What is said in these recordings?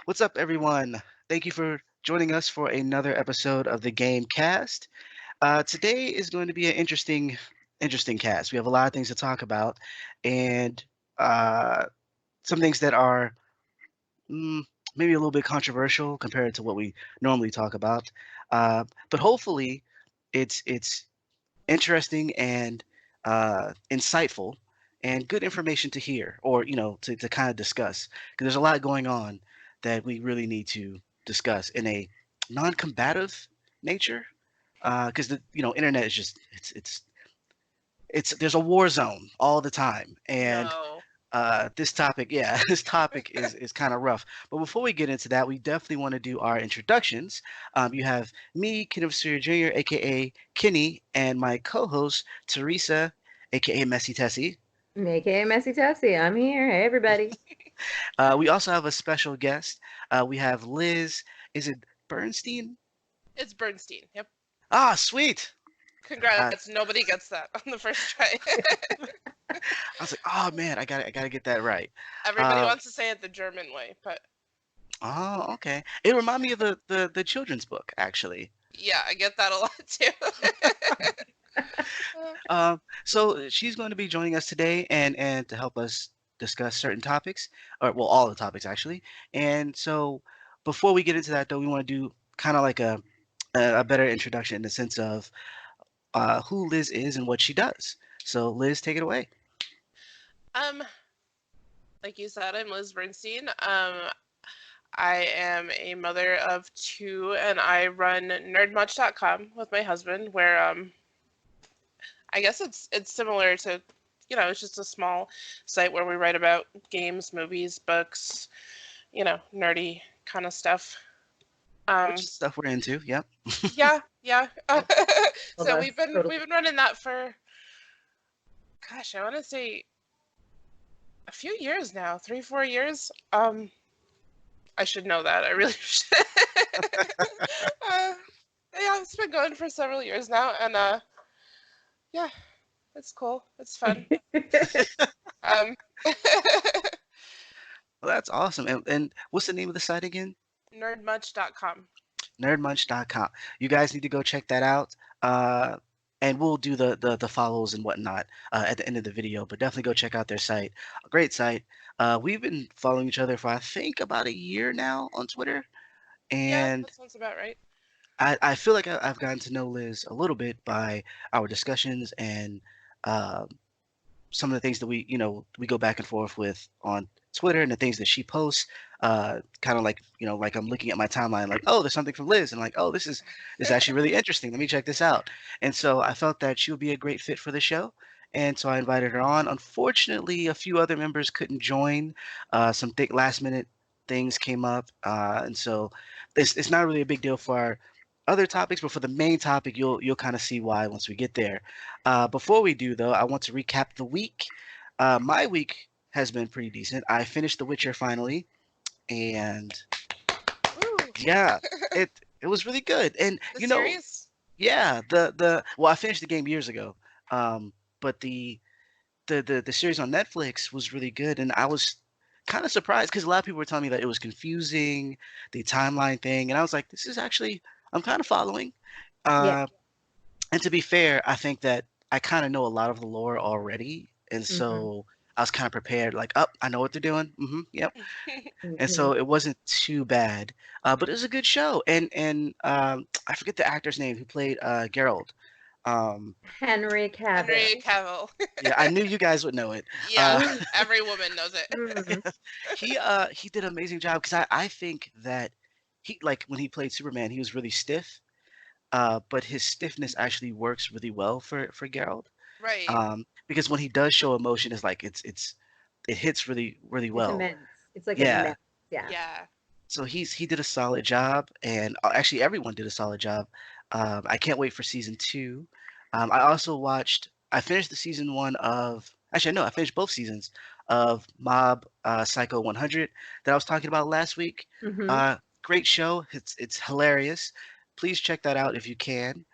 What's up, everyone? Thank you for joining us for another episode of the Game Cast. Today is going to be an interesting cast. We have a lot of things to talk about, and uh, some things that are mm, maybe a little bit controversial compared to what we normally talk about. But hopefully, it's interesting and insightful and good information to hear or to kind of discuss because there's a lot going on that we really need to discuss in a non-combative nature because the internet is just it's there's a war zone all the time and No. this topic, yeah, this topic is kind of rough. But before we get into that, we definitely want to do our introductions. You have me, Kenneth Sawyer Jr., aka Kenny, and my co-host Teresa, aka Messy Tessie. AKA Messy Tessie. I'm here. Hey, everybody. We also have a special guest. We have Liz. Is it Bernstein? It's Bernstein. Yep. Ah, sweet. Uh, Congrats. Nobody gets that on the first try. I was like, oh man, I gotta get that right. Everybody Uh, wants to say it the German way, but oh, okay. It reminded me of the children's book, actually. yeah, I get that a lot too. So she's going to be joining us today and to help us discuss certain topics, or well, all the topics actually. And so before we get into that, though, we want to do kind of like a better introduction in the sense of who Liz is and what she does. So Liz, take it away. um, like you said, I'm Liz Bernstein. I am a mother of two, and I run nerdmuch.com with my husband, where I guess it's similar to, it's just a small site where we write about games, movies, books, nerdy kind of stuff. Which is stuff we're into. Yep. Yeah, yeah. Well, So that's we've been totally we've been running that for, gosh, I want to say a few years now, 3, 4 years. I should know that. I really should. uh, yeah, it's been going for several years now, and yeah, it's cool. It's fun. Um, Well, that's awesome. And what's the name of the site again? nerdmuch.com. Nerdmunch.com. You guys need to go check that out. And we'll do the follows and whatnot at the end of the video. But definitely go check out their site. A great site. We've been following each other for I think about a year now on Twitter, Yeah, and that sounds about right. I feel like I've gotten to know Liz a little bit by our discussions and uh, some of the things that we go back and forth with on Twitter and the things that she posts. Kind of like like I'm looking at my timeline, like oh, there's something from Liz, and like oh, this is actually really interesting. Let me check this out. And so I felt that she would be a great fit for the show. And so I invited her on. Unfortunately, a few other members couldn't join. Some last minute things came up, and so it's not really a big deal for our other topics, but for the main topic, you'll kind of see why once we get there. Before we do, though, I want to recap the week. My week has been pretty decent. I finished The Witcher finally, and Woo! yeah, it was really good. And The series? yeah, the well, I finished the game years ago, but the series on Netflix was really good, and I was kind of surprised because a lot of people were telling me that it was confusing, the timeline thing, and I was like, this is actually I'm kind of following. yeah. Uh, and to be fair, I think that I kind of know a lot of the lore already, and hmm so I was kind of prepared. Like, oh, I know what they're doing. Yep. And hmm so it wasn't too bad, but it was a good show. And I forget the actor's name who played Geralt. Um, Henry Cavill. Henry Cavill. yeah, I knew you guys would know it. Yeah, Uh, Mm, every woman knows it. mm. he did an amazing job because I think that he like when he played Superman, he was really stiff. But his stiffness actually works really well for Geralt. Right. Because when he does show emotion, it's like it hits really It's well. immense. It's like Yeah. immense. Yeah. Yeah. So he did a solid job, and actually everyone did a solid job. I can't wait for season two. I also watched. I finished the season one of. Actually, no, I finished both seasons of Mob Psycho 100 that I was talking about last week. hmm Great show. It's hilarious. Please check that out if you can.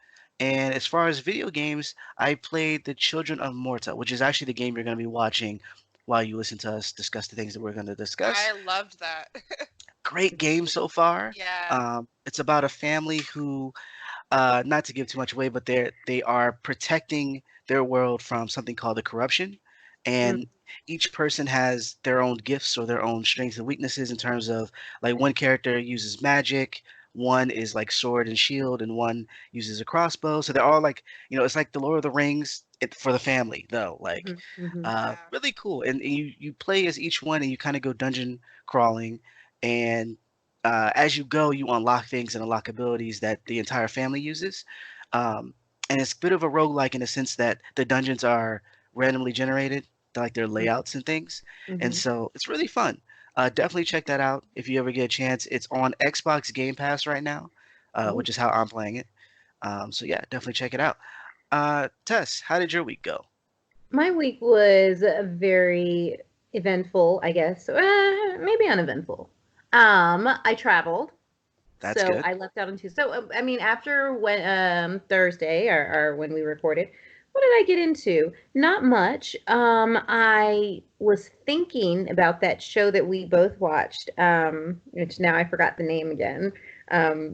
And as far as video games, I played The Children of Morta, which is actually the game you're going to be watching while you listen to us discuss the things that we're going to discuss. I loved that. Great game so far. Yeah. It's about a family who, not to give too much away, but they are protecting their world from something called the corruption, Mm, and each person has their own gifts or their own strengths and weaknesses in terms of like one character uses magic, one is like sword and shield, and one uses a crossbow. So they're all like, it's like the Lord of the Rings for the family though. Like, Yeah. really cool. And you play as each one, and you kind of go dungeon crawling, and as you go, you unlock things and unlock abilities that the entire family uses. Um, and it's a bit of a roguelike in the sense that the dungeons are randomly generated, like their layouts and things. And mm-hmm. so it's really fun. Definitely check that out if you ever get a chance. It's on Xbox Game Pass right now, Oh. which is how I'm playing it. So yeah, definitely check it out. Tess, how did your week go? My week was very eventful, I guess. Maybe uneventful. I traveled. That's So good. I left out on Tuesday. So I mean, after when Thursday or when we recorded, what did I get into? Not much. I was thinking about that show that we both watched, which now I forgot the name again,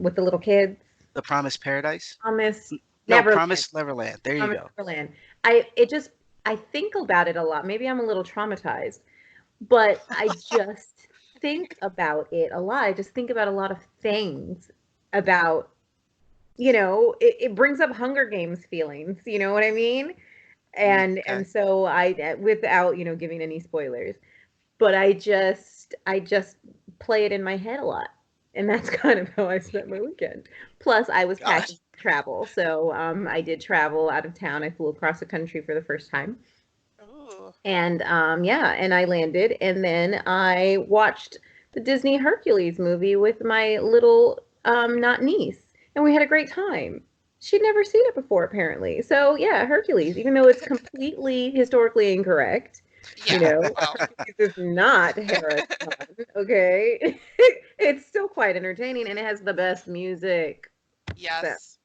with the little kids. The Promised Paradise? Promise No, Neverland. Promised Neverland. There you Promise go. Neverland. I think about it a lot. Maybe I'm a little traumatized, but I just think about it a lot. I just think about a lot of things about, it brings up Hunger Games feelings, you know what I mean? And Okay. so without, giving any spoilers, but I just play it in my head a lot. And that's kind of how I spent my weekend. Plus, I was Gosh. packing travel. So I did travel out of town. I flew across the country for the first time. Ooh. And yeah, and I landed. And then I watched the Disney Hercules movie with my little not niece. And we had a great time. She'd never seen it before, apparently. So yeah, Hercules, even though it's completely historically incorrect, you Yeah. know, Well. Hercules is not Hera's son, okay? It's still quite entertaining and it has the best music. So Yes.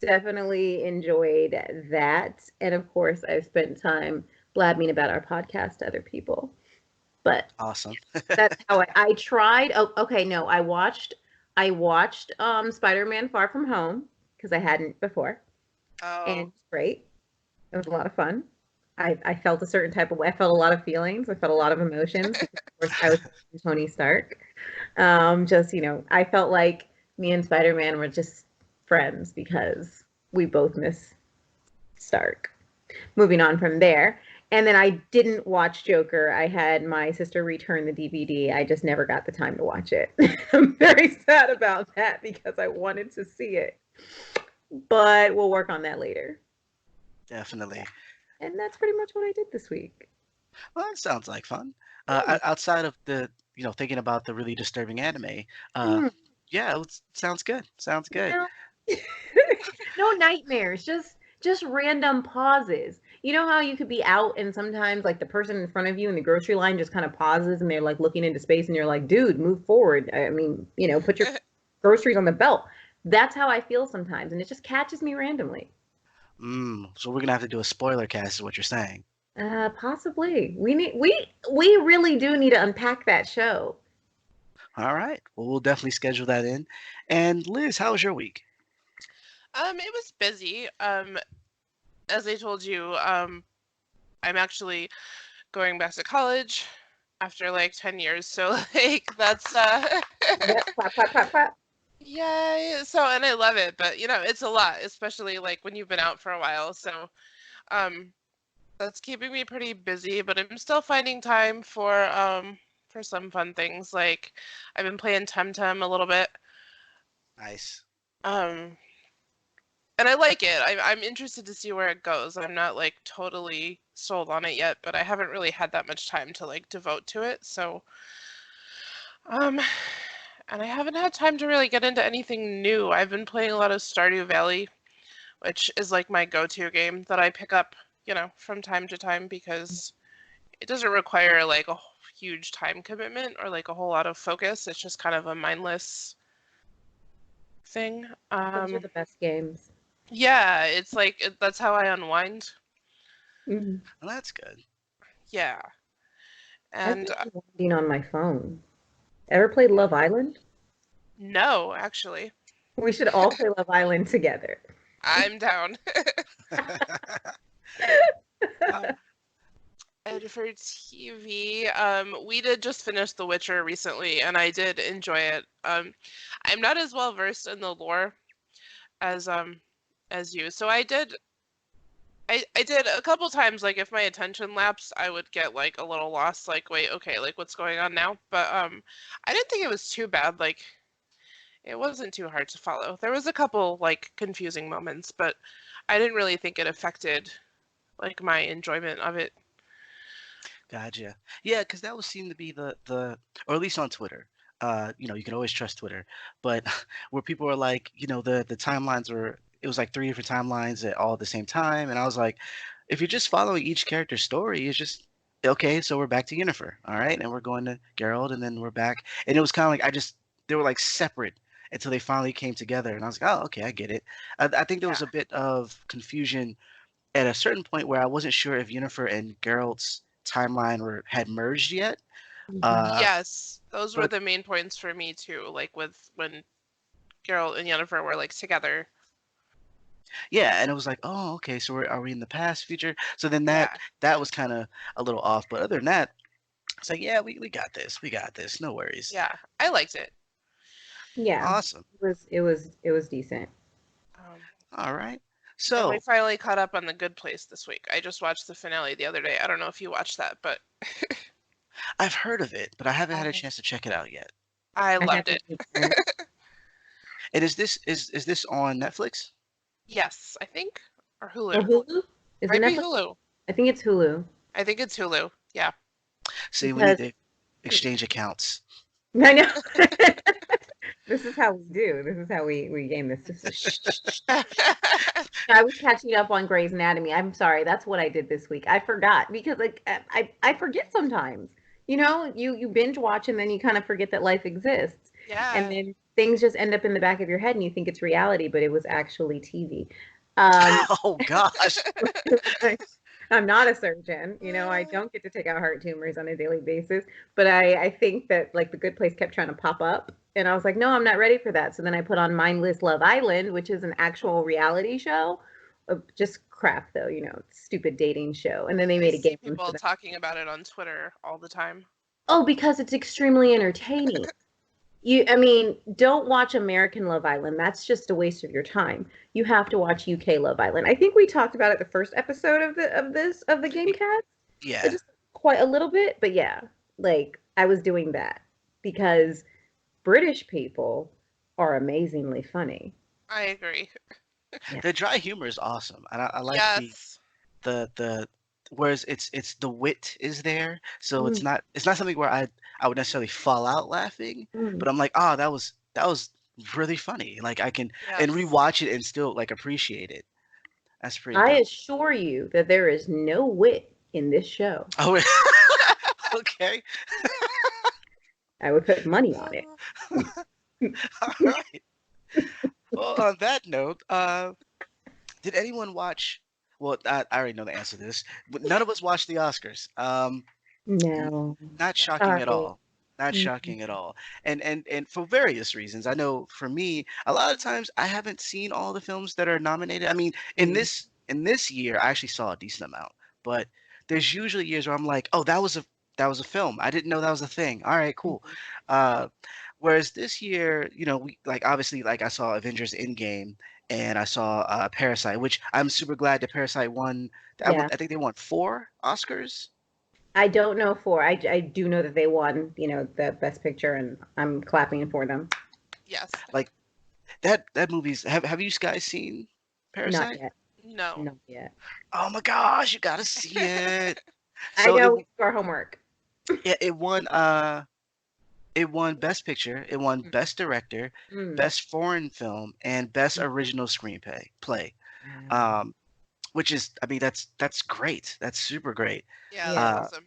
definitely enjoyed that. And of course, I've spent time blabbing about our podcast to other people. But Awesome. that's how I tried. Oh, okay, no, I watched Spider-Man Far From Home because I hadn't before. And Oh. it's great. It was a lot of fun. I felt a certain type of way. I felt a lot of feelings. I felt a lot of emotions because, of course, I was Tony Stark. Just, I felt like me and Spider-Man were just friends because we both miss Stark. Moving on from there. And then I didn't watch Joker. I had my sister return the DVD. I just never got the time to watch it. I'm very sad about that because I wanted to see it. But we'll work on that later. Definitely. And that's pretty much what I did this week. Well, that sounds like fun. Yeah. Outside of the, thinking about the really disturbing anime, uh, Mm, yeah, sounds good. Sounds good. no. No nightmares, just random pauses. You know how you could be out and sometimes like the person in front of you in the grocery line just kind of pauses and they're like looking into space and you're like, dude, move forward. I mean, put your groceries on the belt. That's how I feel sometimes, and it just catches me randomly. So we're gonna have to do a spoiler cast, is what you're saying. Possibly. We really do need to unpack that show. All right. Well, we'll definitely schedule that in. And Liz, how was your week? It was busy. As I told you, I'm actually going back to college after like 10 years. So like that's Yep, clap, clap, clap, clap. yay. So and I love it, but it's a lot, especially like when you've been out for a while. So um that's keeping me pretty busy, but I'm still finding time for some fun things. Like I've been playing Temtem a little bit. Nice. Um and I like it. I'm interested to see where it goes. I'm not like totally sold on it yet, but I haven't really had that much time to like devote to it. So, um, and I haven't had time to really get into anything new. I've been playing a lot of Stardew Valley, which is like my go-to game that I pick up, from time to time because it doesn't require like a huge time commitment or like a whole lot of focus. It's just kind of a mindless thing. Those are the best games. Yeah, it's like that's how I unwind. Mhm. Well, that's good. Yeah. I've And been unwinding on my phone. Ever played Love Island? No, actually. We should all play Love Island together. I'm down. Uh, And for TV, we did just finish The Witcher recently, and I did enjoy it. I'm not as well versed in the lore as you, so I did a couple times. Like if my attention lapsed, I would get like a little lost. Like, wait, okay, like what's going on now? But I didn't think it was too bad. Like it wasn't too hard to follow. There was a couple like confusing moments, but I didn't really think it affected like my enjoyment of it. Gotcha. Yeah, because that would seem to be or at least on Twitter. You can always trust Twitter, but where people are like, the timelines were, it was like three different timelines at all at the same time, and I was like, if you're just following each character's story, it's just okay. So we're back to Yennefer, all right, and we're going to Geralt, and then we're back, and it was kind of like they were like separate until they finally came together, and I was like, oh, okay, I get it. I think there was Yeah. a bit of confusion at a certain point where I wasn't sure if Yennefer and Geralt's timeline had merged yet. Yes, those were But the main points for me too. Like with when Geralt and Yennefer were like together. yeah, and it was like, oh, okay, so are we in the past, future? So then that Yeah. that was kind of a little off. But other than that, it's like, yeah, we we got this, no worries. Yeah, I liked it. Yeah, Awesome. it was decent. Um, All right. and we So finally caught up on The Good Place this week. I just watched the finale the other day. I don't know if you watched that, but I've heard of it, but I haven't had a I chance to check it out yet. I I loved haven't it. either. And is this on Netflix? Yes, I think, or Or Hulu. Hulu? Is it Might be Netflix? Hulu. I think it's Hulu. I think it's Hulu. Yeah. See, we need Because to exchange accounts. I know. This is how we do. This is how we game this. I was catching up on Grey's Anatomy. I'm sorry, that's what I did this week. I forgot because like I forget sometimes. You binge watch and then you kind of forget that life exists, and Yeah. then things just end up in the back of your head and you think it's reality, but it was actually TV. Um, Oh gosh. I'm not a surgeon. I don't get to take out heart tumors on a daily basis, but I think that like The Good Place kept trying to pop up. And I was like, no, I'm not ready for that. So then I put on Mindless Love Island, which is an actual reality show. Just crap, though, stupid dating show. And then they I made a see game for people that. talking about it on Twitter all the time. Oh, because it's extremely entertaining. I mean, don't watch American Love Island. That's just a waste of your time. You have to watch UK Love Island. I think we talked about it the first episode of the Gamecast. Yeah. Just quite a little bit, but yeah, like I was doing that because British people are amazingly funny. I agree. The dry humor is awesome, and I like Yes. the whereas it's the wit is there, so it's Mm, not something where I would necessarily fall out laughing, mm. but I'm like, oh, that was really funny. Like I can and Yes. rewatch it and still like appreciate it. That's pretty I dope. assure you that there is no wit in this show. Oh, okay. I would put money on it. All right. Well, on that note, did anyone watch? Well, I already know the answer to this, but none of us watched the Oscars. N- No, Not shocking at sorry. all. Not Mm, shocking at all. And for various reasons. I know for me, a lot of times I haven't seen all the films that are nominated. I mean, in mm, this year, I actually saw a decent amount, but there's usually years where I'm like, oh, that was a film. I didn't know that was a thing. All right, cool. mm. Uh, whereas this year, we like obviously like I saw Avengers Endgame and I saw Parasite, which I'm super glad that Parasite won. Yeah, I think they won 4 Oscars. I don't know for. I do know that they won, the best picture, and I'm clapping for them. Yes. Like that movie's have you guys seen Not Parasite? yet. No. Not yet. Oh my gosh, you gotta see it. I So know we do our homework. it won Best Picture, it won Best Director, Mm. Best Foreign Film, and Best Original Screenplay. Wow. Um, which is, I mean, that's great. That's super great. Yeah, that's Yeah. Uh, awesome.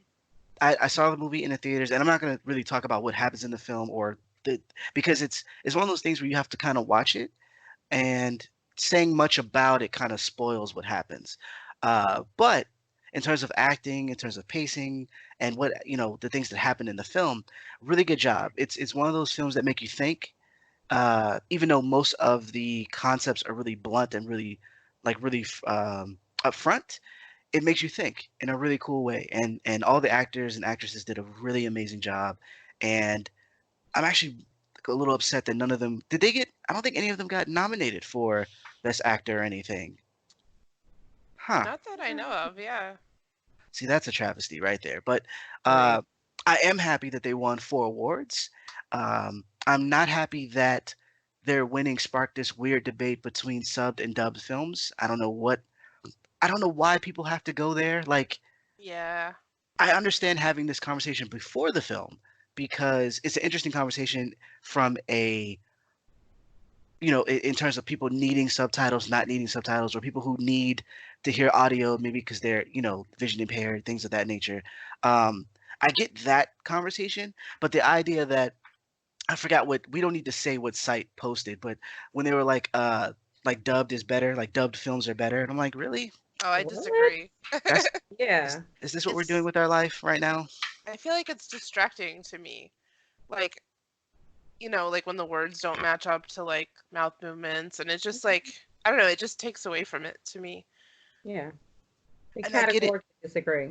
I saw the movie in the theaters, and I'm not gonna really talk about what happens in the film because it's one of those things where you have to kind of watch it, and saying much about it kind of spoils what happens. But in terms of acting, in terms of pacing, and what the things that happen in the film. Really good job. It's one of those films that make you think, even though most of the concepts are really blunt and really really upfront. It makes you think in a really cool way, and all the actors and actresses did a really amazing job. And I'm actually a little upset that none of them did they get. I don't think any of them got nominated for best actor or anything. Huh. Not that I know of, yeah. See, that's a travesty right there. But Right. I am happy that they won 4 awards. I'm not happy that their winning sparked this weird debate between subbed and dubbed films. I don't know why people have to go there. Like, Yeah. I understand having this conversation before the film because it's an interesting conversation from a in terms of people needing subtitles, not needing subtitles, or people who need to hear audio, maybe because they're, vision impaired, things of that nature. Um, I get that conversation, but the idea that I forgot we don't need to say what site posted, but when they were like dubbed is better, like dubbed films are better, and I'm like, really? Oh, I What? disagree. That's Yeah. is this what we're doing It's with our life right now? I feel like it's distracting to me. Like, like when the words don't match up to like mouth movements, and it's just like, I don't know, it just takes away from it to me. Yeah. We And I get it. categorically disagree.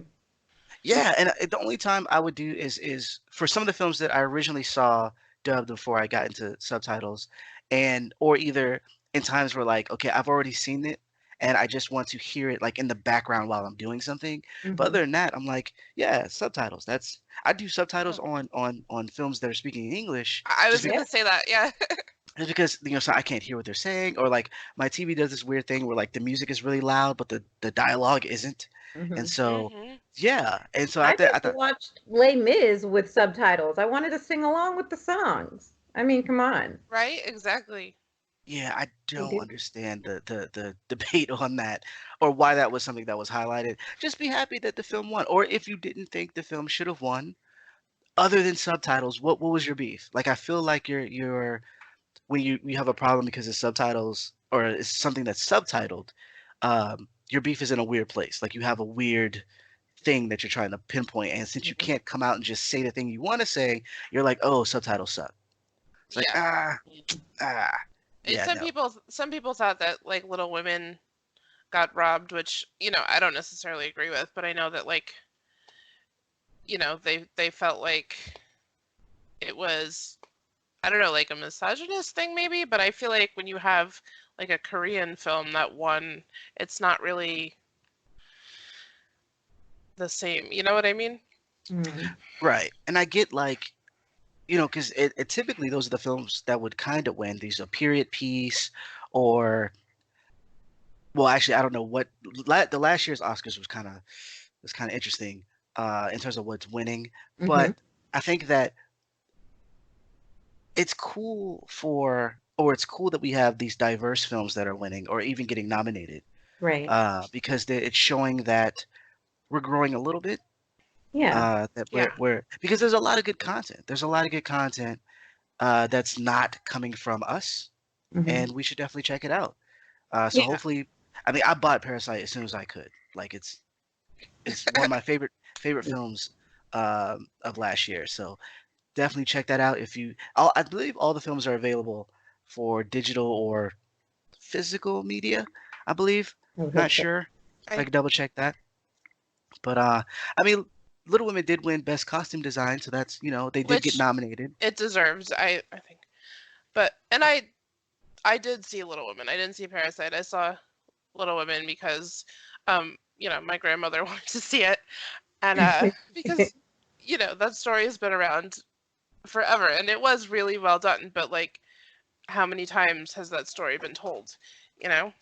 Yeah, and the only time I would do is for some of the films that I originally saw dubbed before I got into subtitles, and or either in times where like, okay, I've already seen it and I just want to hear it like in the background while I'm doing something. But Hmm. other than that, I'm like, yeah, subtitles. I do subtitles Oh, on films that are speaking in English I just was because Yeah. gonna say that, yeah. just because so I can't hear what they're saying, or like my TV does this weird thing where like the music is really loud, but the dialogue isn't, and Hmm. so Hmm. yeah, and so I I just thought watched Les Mis with subtitles. I wanted to sing along with the songs. I mean, come on. Right? Exactly. yeah, I We don't do. understand the debate on that, or why that was something that was highlighted. Just be happy that the film won, or if you didn't think the film should have won, other than subtitles, what was your beef? Like I feel like you're when you have a problem because it's subtitles or it's something that's subtitled, your beef is in a weird place. Like you have a weird thing that you're trying to pinpoint, and since you Mhm. can't come out and just say the thing you want to say, you're like, oh, subtitles suck. It's like Yeah. ah, yeah, no, Some people thought that like Little Women got robbed, which, I don't necessarily agree with, but I know that like, they felt like it was, I don't know, like a misogynist thing maybe, but I feel like when you have like a Korean film that won, it's not really the same. You know what I mean? Mm. right. And I get like because it typically those are the films that would kind of win. These a period piece, or well, actually, I don't know what the last year's Oscars was kind of interesting in terms of what's winning, Hmm. but I think that it's cool that we have these diverse films that are winning or even getting nominated, Right. because it's showing that we're growing a little bit. Yeah. That Yeah. we're because there's a lot of good content. There's a lot of good content that's not coming from us, Hmm. and we should definitely check it out. So Yeah. hopefully, I mean, I bought Parasite as soon as I could. Like it's one of my favorite films of last year. So definitely check that out. I believe all the films are available for digital or physical media. I believe. I would Not hope so. sure. I I could double check that. But I mean, Little Women did win Best Costume Design, so that's they did get which nominated. it deserves, I think. But and I did see Little Women. I didn't see Parasite. I saw Little Women because my grandmother wanted to see it, and because that story has been around forever, and it was really well done, but like how many times has that story been told, you know?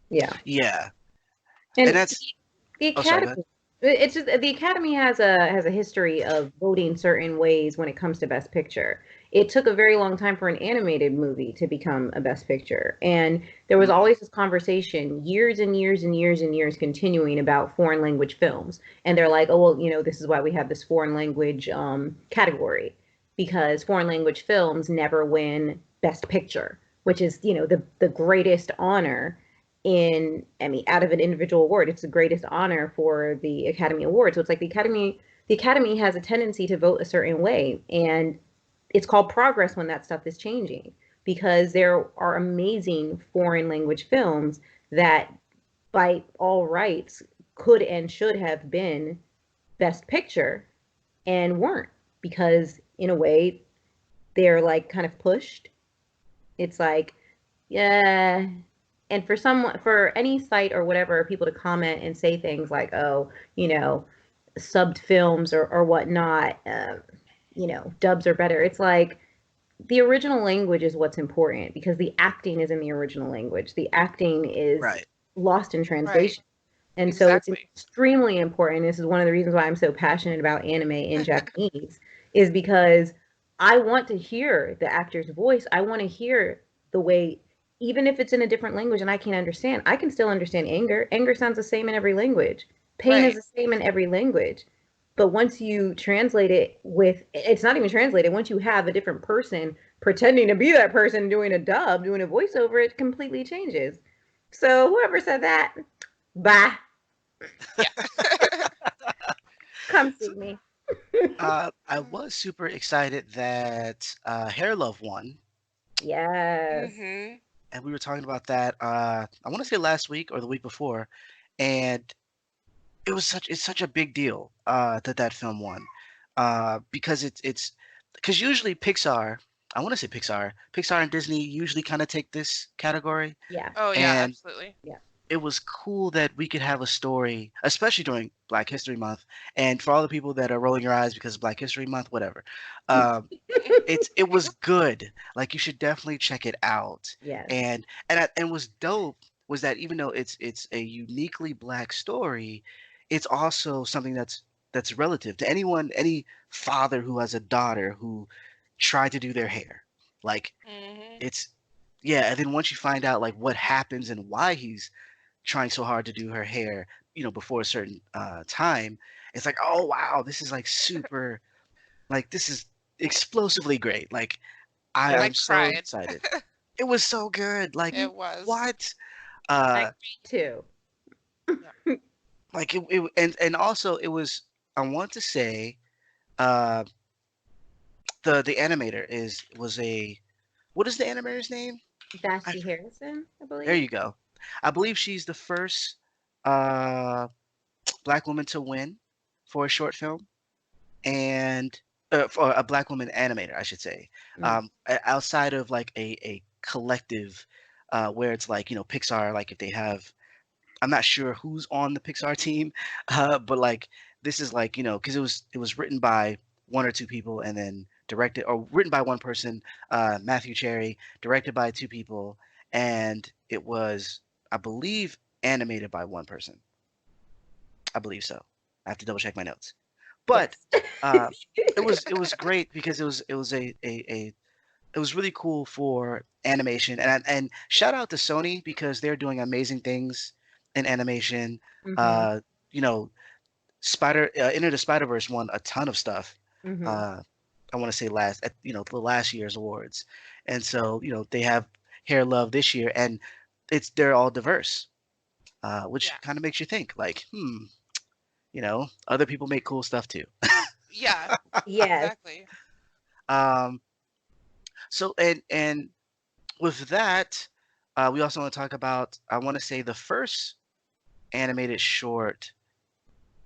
Yeah. Yeah, and And that's. the Oh, sorry. Go ahead. Academy, it's just the Academy has a history of voting certain ways when it comes to Best Picture. It took a very long time for an animated movie to become a Best Picture, and there was Mhm. always this conversation, years and years and years and years, continuing about foreign language films. And they're like, oh well, this is why we have this foreign language category, because foreign language films never win Best Picture, which is the greatest honor I mean, out of an individual award. It's the greatest honor for the Academy Award. So it's like the Academy has a tendency to vote a certain way, and it's called progress when that stuff is changing, because there are amazing foreign language films that, by all rights, could and should have been Best Picture and weren't, because in a way they're like kind of pushed. It's like, yeah. And for any site or whatever, people to comment and say things like, oh, subbed films or whatnot, dubs are better. It's like, the original language is what's important, because the acting is in the original language. The acting is Right. lost in Right. translation. And so it's Exactly. extremely important. This is one of the reasons why I'm so passionate about anime in Japanese, is because I want to hear the actor's voice. I want to hear the way, even if it's in a different language and I can't understand, I can still understand anger. Anger sounds the same in every language. Pain is Right. the same in every language. But once you translate it it's not even translated. Once you have a different person pretending to be that person doing a dub, doing a voiceover, it completely changes. So whoever said that, bye. Yeah. Come So, see me. I was super excited that Hair Love won, Yes. Mhm. and we were talking about that. I want to say last week or the week before, and it's such a big deal that that film won, because it's because usually Pixar, I want to say Pixar and Disney usually kind of take this category, Yeah. Oh yeah, and absolutely. Yeah. it was cool that we could have a story, especially during Black History Month, and for all the people that are rolling your eyes because of Black History Month, whatever. Um, it was good. Like, you should definitely check it out. Yes. And what's dope was that even though it's a uniquely Black story, it's also something that's relative to any father who has a daughter who tried to do their hair. Like, Mhm. it's yeah, and then once you find out like what happens and why he's trying so hard to do her hair, before a certain time, it's like, oh wow, this is like super, like this is explosively great. Like It, I I'm so cried. excited. It was so good. Like It was. what? I Uh, agree too. Yeah. like and also it was. I want to say, uh, the animator was a what is the animator's name? I Vashti Harrison, I There believe. you go. I believe she's the first uh Black woman to win for a short film, and for a Black woman animator, I should say. Mm. Outside of like a collective, where it's like, Pixar, like if they have, I'm not sure who's on the Pixar team, but like this is like, because it was written by one or two people and then directed, or written by one person, Matthew Cherry, directed by two people, and it was, I believe, animated by one person. I believe so. I have to double check my notes. But Yes. uh, it was great because it was really cool for animation, and shout out to Sony because they're doing amazing things in animation. Mhm. Uh, you know, Into the Spider Verse won a ton of stuff. Mhm. Uh, I want to say last at the last year's awards, and so they have Hair Love this year, and they're all diverse, which Yeah. kind of makes you think like, other people make cool stuff too. Yeah. Yes. Exactly. Um, so and with that, we also want to talk about, I want to say, the first animated short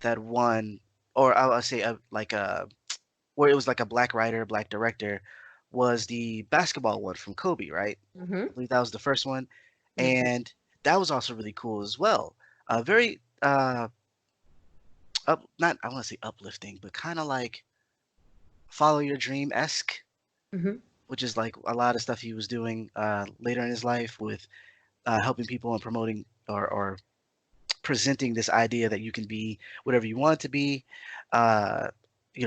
that won, or I'll say where it was like a Black writer, Black director, was the basketball one from Kobe, right? Mhm. I believe that was the first one, Mhm. and that was also really cool as well. Very not, I want to say uplifting, but kind of like follow your dream esque, Mhm. which is like a lot of stuff he was doing later in his life with helping people and promoting or presenting this idea that you can be whatever you want to be, uh,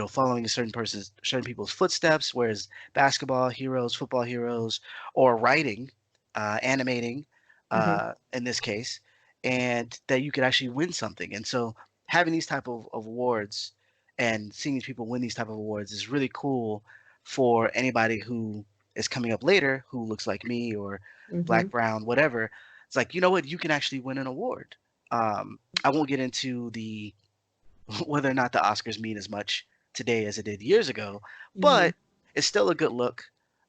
following a certain people's footsteps, whereas basketball heroes, football heroes, or writing, animating, Mhm. in this case, and that you could actually win something. And so having these type of awards and seeing these people win these type of awards is really cool for anybody who is coming up later who looks like me or black, Mhm. brown, whatever, it's like, you know what, you can actually win an award. I won't get into the whether or not the Oscars mean as much today as it did years ago, Mhm. but it's still a good look.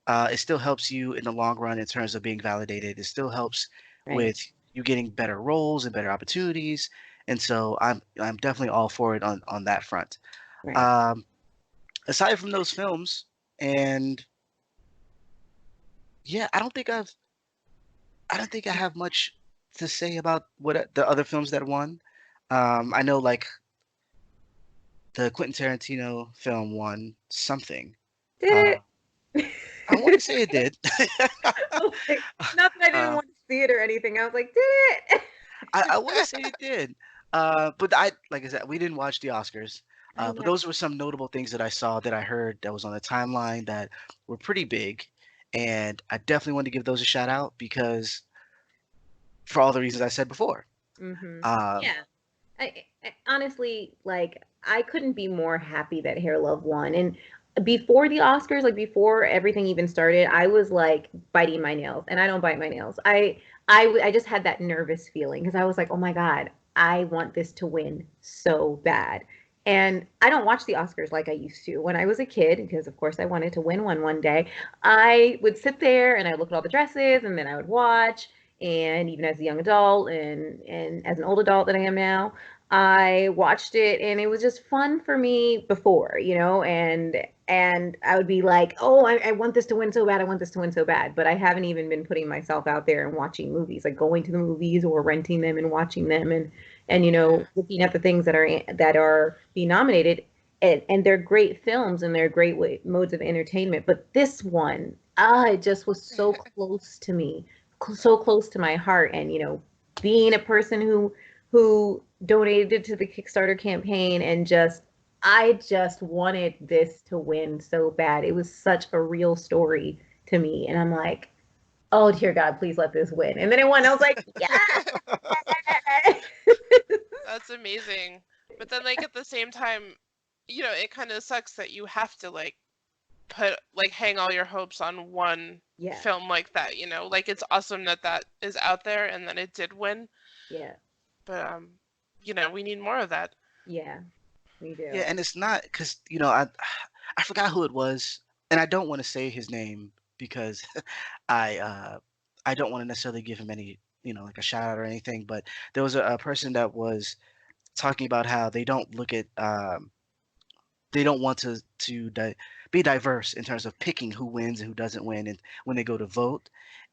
It still helps you in the long run in terms of being validated. It still helps Right. with you getting better roles and better opportunities. And so I'm definitely all for it on that front. Right. Um, aside from those films, and yeah, I don't think I have much to say about what the other films that won. I know like the Quentin Tarantino film won something. Did Uh, it? I want to say it did. Like, not that I didn't uh, want to see it or anything. I was like, did it? I want to say it did. But like I said, we didn't watch the Oscars. I But know. those were some notable things that I saw that I heard that was on the timeline that were pretty big, and I definitely want to give those a shout out because for all the reasons I said before. Hmm. Um, Yeah. I honestly, like, I couldn't be more happy that Hair Love won. And before the Oscars, like before everything even started, I was like biting my nails, and I don't bite my nails. I just had that nervous feeling because I was like, oh my God, I want this to win so bad. And I don't watch the Oscars like I used to when I was a kid, because of course I wanted to win one day. I would sit there and I look at all the dresses, and then I would watch. And even as a young adult and as an old adult that I am now, I watched it and it was just fun for me before, and I would be like, oh, I want this to win so bad. I want this to win so bad. But I haven't even been putting myself out there and watching movies, like going to the movies or renting them and watching them and Yeah. looking at the things that are being nominated. And they're great films and they're great modes of entertainment. But this one, it just was so close to me, so close to my heart. And being a person who donated to the Kickstarter campaign, and I just wanted this to win so bad. It was such a real story to me. And I'm like, oh dear God, please let this win. And then it won. I was like, yeah. That's amazing. But then, like, at the same time, it kind of sucks that you have to, like, hang all your hopes on one Yeah, film like that, Like, it's awesome that that is out there and that it did win, yeah, but, we need more of that. yeah, we yeah, do. and it's not because I forgot who it was, and I don't want to say his name because I uh, I don't want to necessarily give him any like a shout out or anything. But there was a person that was talking about how they don't want to be diverse in terms of picking who wins and who doesn't win, and when they go to vote,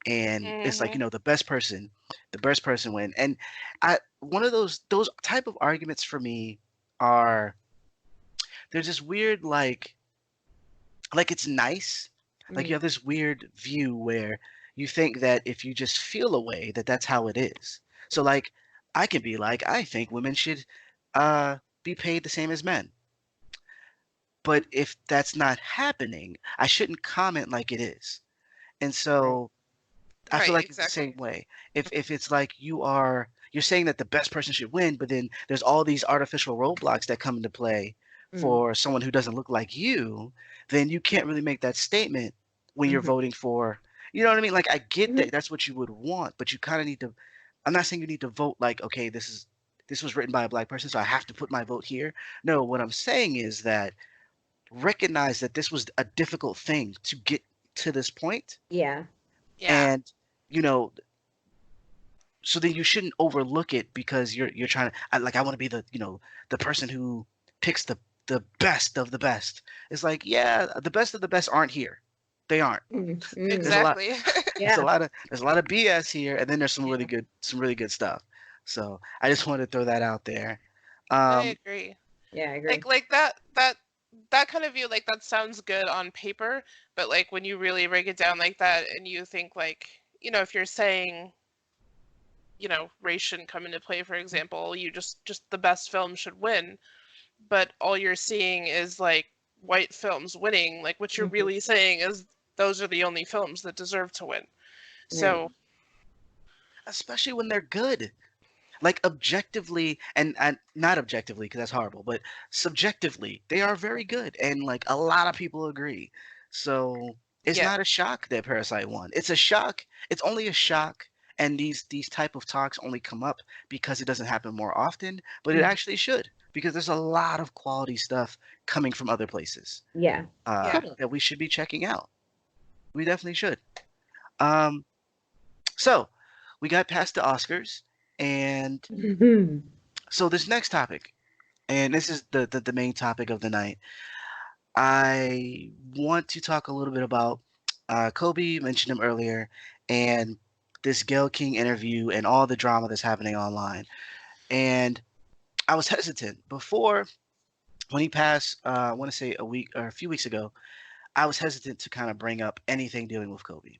and it's like Hmm. the best person win. And I one of those type of arguments for me are they're just weird, like it's nice, like you Mm, have this weird view where you think that if you just feel a way that that's how it is. So like I can be like I think women should be paid the same as men. But if that's not happening, I shouldn't comment like it is. And right. so I feel Right, like it's the exactly. same way. If it's like you're saying that the best person should win, but then there's all these artificial roadblocks that come into play Mm, for someone who doesn't look like you, then you can't really make that statement when you're hmm. voting for, you know what I mean? Like I get Hmm. that that's what you would want, but you kind of need to I'm not saying you need to vote like, okay, this was written by a black person, so I have to put my vote here. No, what I'm saying is that recognize that this was a difficult thing to get to this point, Yeah. Yeah. and you know so then you shouldn't overlook it because you're trying to I want to be the person who picks the best of the best. It's like, yeah, the best of the best aren't here. They aren't. Mm, mm, There's a lot Exactly. yeah. there's a lot of BS here, and then there's Yeah. some really good stuff. So I just wanted to throw that out there. I um agree. Yeah, I agree. Like that kind of view, like, that sounds good on paper, but, like, when you really break it down like that and you think, like, if you're saying, race shouldn't come into play, for example, you just the best film should win, but all you're seeing is, like, white films winning. Like, what you're Hmm. really saying is those are the only films that deserve to win. Right. So, Especially when they're good, like objectively, and not objectively because that's horrible, but subjectively they are very good, and like a lot of people agree. So it's yeah. not a shock that Parasite won. It's a shock. It's only a shock And these type of talks only come up because it doesn't happen more often, but it Mhm. actually should, because there's a lot of quality stuff coming from other places Yeah. Yeah. that we should be checking out. We definitely should. Um, so we got past the Oscars, and Mhm. so this next topic, and this is the main topic of the night. I want to talk a little bit about Kobe. You mentioned him earlier, and this Gayle King interview and all the drama that's happening online. And I was hesitant before when he passed. I want to say a week or a few weeks ago. I was hesitant to kind of bring up anything dealing with Kobe.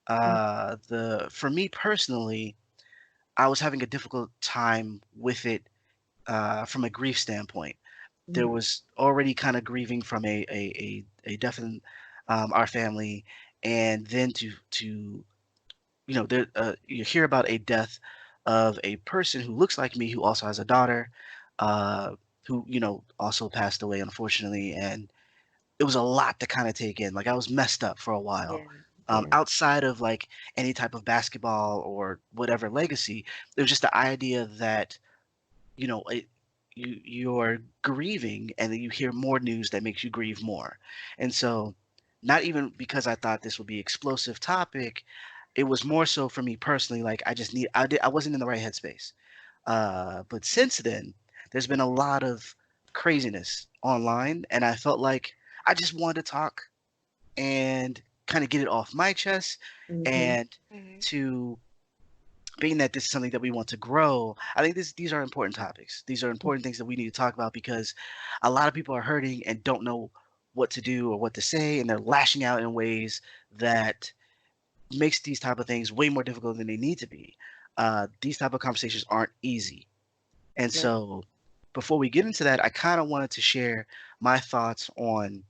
The For me personally, I was having a difficult time with it from a grief standpoint. There Mhm. was already kind of grieving from a death in our family, and then to there you hear about a death of a person who looks like me, who also has a daughter, uh, who also passed away unfortunately, and it was a lot to kind of take in. Like I was messed up for a while. Yeah. Yeah. Outside of like any type of basketball or whatever legacy, it was just the idea that it, you're grieving and then you hear more news that makes you grieve more. And so, not even because I thought this would be explosive topic, it was more so for me personally. Like I wasn't in the right headspace. But since then, there's been a lot of craziness online, and I felt like I just wanted to talk and kind of get it off my chest, Mhm. and Hmm. to being that this is something that we want to grow, I think these are important topics. These are important things that we need to talk about because a lot of people are hurting and don't know what to do or what to say, and they're lashing out in ways that makes these type of things way more difficult than they need to be. These type of conversations aren't easy, and Right. so before we get into that, I kind of wanted to share my thoughts on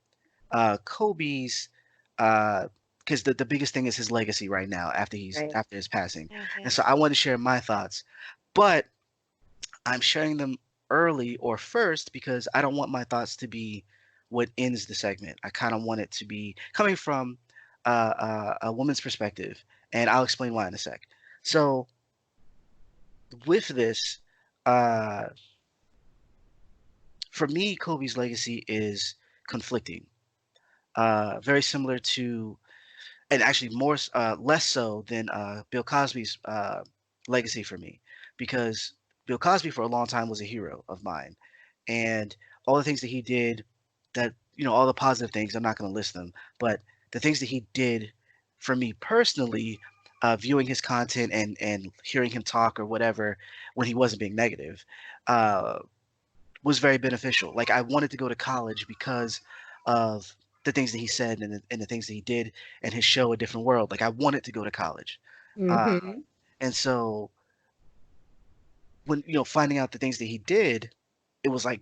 Kobe's because the biggest thing is his legacy right now Right. after his passing. And Hmm. so I want to share my thoughts, but I'm sharing them early or first because I don't want my thoughts to be what ends the segment. I kind of want it to be coming from a woman's perspective, and I'll explain why in a sec. So with this, uh, for me, Kobe's legacy is conflicting. Very similar to, and actually less so than Bill Cosby's legacy for me, because Bill Cosby for a long time was a hero of mine, and all the things that he did, that all the positive things, I'm not going to list them, but the things that he did for me personally, viewing his content and hearing him talk or whatever when he wasn't being negative, uh, was very beneficial. Like I wanted to go to college because of the things that he said and the things that he did and his show A Different World. Like I wanted to go to college. Uh, Mhm. and so when finding out the things that he did, it was like,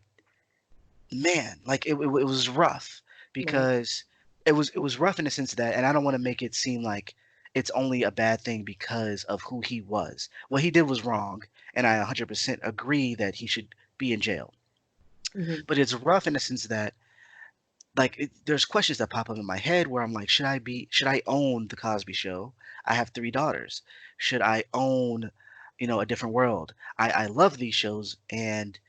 man, like it was rough Right. because it was rough in the sense that, and I don't want to make it seem like it's only a bad thing because of who he was. What he did was wrong, and I 100% agree that he should be in jail. Mhm. But it's rough in the sense that there's questions that pop up in my head where I'm like, should I own the Cosby Show? I have three daughters. Should I own, A Different World? I love these shows and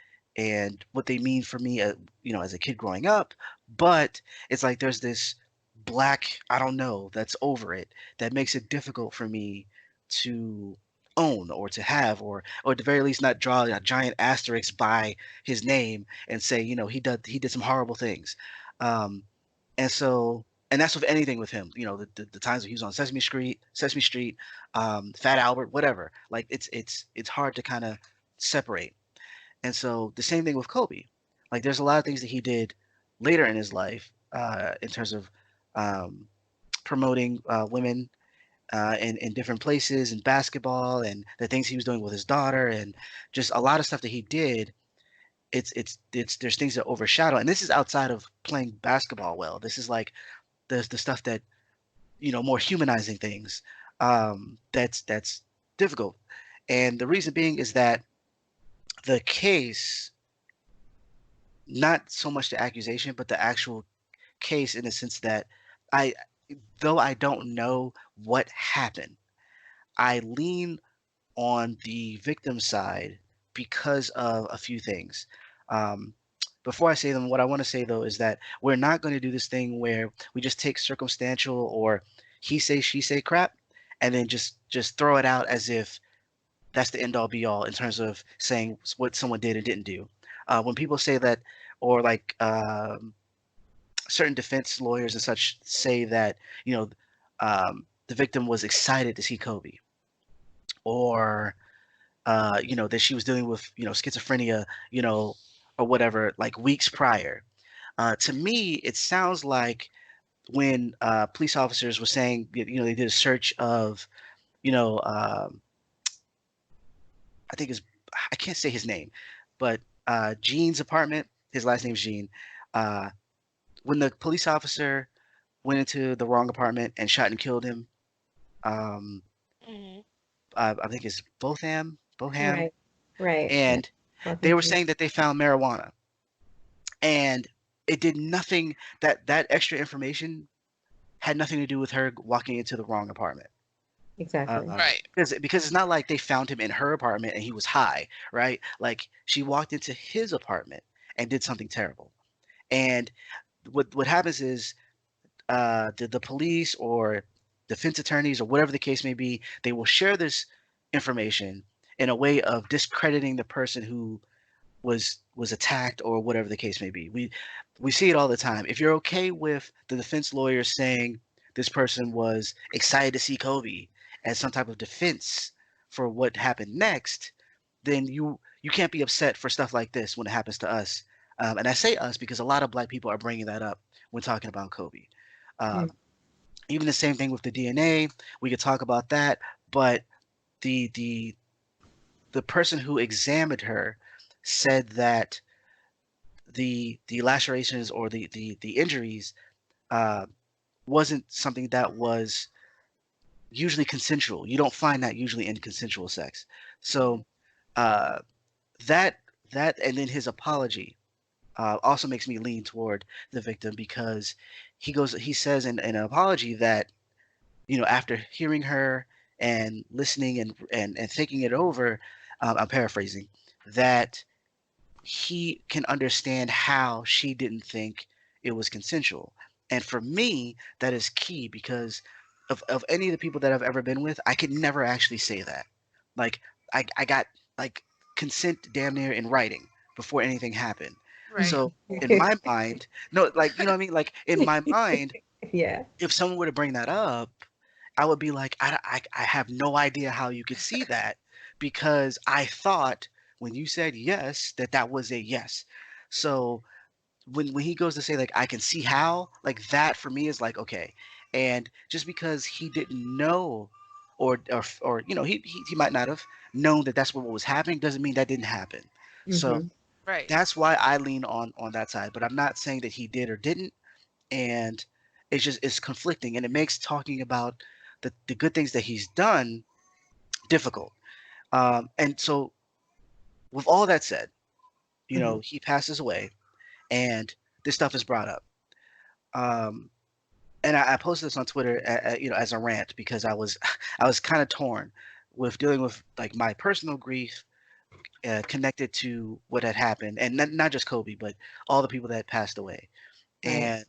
what they mean for me, as a kid growing up. But it's like there's this black, I don't know, that's over it that makes it difficult for me to own or to have or at the very least not draw a giant asterisk by his name and say, he did some horrible things. um, and so, and that's with anything with him. The times when he was on Sesame Street, Fat Albert, whatever. Like it's hard to kind of separate. And so the same thing with Kobe. Like there's a lot of things that he did later in his life, in terms of um, promoting women in different places in basketball and the things he was doing with his daughter and just a lot of stuff that he did. It's there's things that overshadow, and this is outside of playing basketball well. This is like the stuff that more humanizing things, that's difficult. And the reason being is that the case, not so much the accusation but the actual case, in the sense that I though I don't know what happened, I lean on the victim side because of a few things. Um, Before I say them, what I want to say though is that we're not going to do this thing where we just take circumstantial or he say she say crap and then just throw it out as if that's the end all be all in terms of saying what someone did and didn't do. When people say that, or like certain defense lawyers and such say that, you know, the victim was excited to see Kobe, or you know, that she was dealing with, you know, schizophrenia, you know, or whatever, like weeks prior. To me, it sounds like when police officers were saying, you know, they did a search of, you know, I think it's, I can't say his name, but Gene's apartment, his last name's Gene. Uh, when the police officer went into the wrong apartment and shot and killed him, um, Mhm. I think it's Boham, Right. Right. and they Welcome were to. saying that they found marijuana, and it did nothing. That extra information had nothing to do with her walking into the wrong apartment. Exactly. Right. Because it's not like they found him in her apartment and he was high, right? Like she walked into his apartment and did something terrible. And what happens is the police or defense attorneys or whatever the case may be, they will share this information in a way of discrediting the person who was attacked or whatever the case may be. We see it all the time. If you're okay with the defense lawyer saying this person was excited to see Kobe as some type of defense for what happened next, then you can't be upset for stuff like this when it happens to us. And I say us because a lot of black people are bringing that up when talking about Kobe. Mm. Um, Even the same thing with the DNA, we could talk about that, but the the the person who examined her said that the lacerations or the injuries uh, wasn't something that was usually consensual. You don't find that usually in consensual sex. So uh, that that and then his apology also makes me lean toward the victim because he says in an apology that, you know, after hearing her and listening and thinking it over, I'm paraphrasing, that he can understand how she didn't think it was consensual. And for me, that is key because of any of the people that I've ever been with, I could never actually say that. Like I got like consent damn near in writing before anything happened. Right. So in my mind, no, like you know what I mean? Like in my mind, Yeah. if someone were to bring that up, I would be like, I have no idea how you could see that because I thought when you said yes, that that was a yes. So when he goes to say like I can see how, like that for me is like okay. And just because he didn't know or you know he might not have known that that's what was happening doesn't mean that didn't happen. So Hmm. Right. that's why I lean on that side. But I'm not saying that he did or didn't, and it's conflicting and it makes talking about the good things that he's done difficult. And so with all that said, you Hmm. know, he passes away and this stuff is brought up. Um, and I posted this on Twitter, you know, as a rant because I was kind of torn with dealing with like my personal grief connected to what had happened, and not just Kobe, but all the people that had passed away, Right. and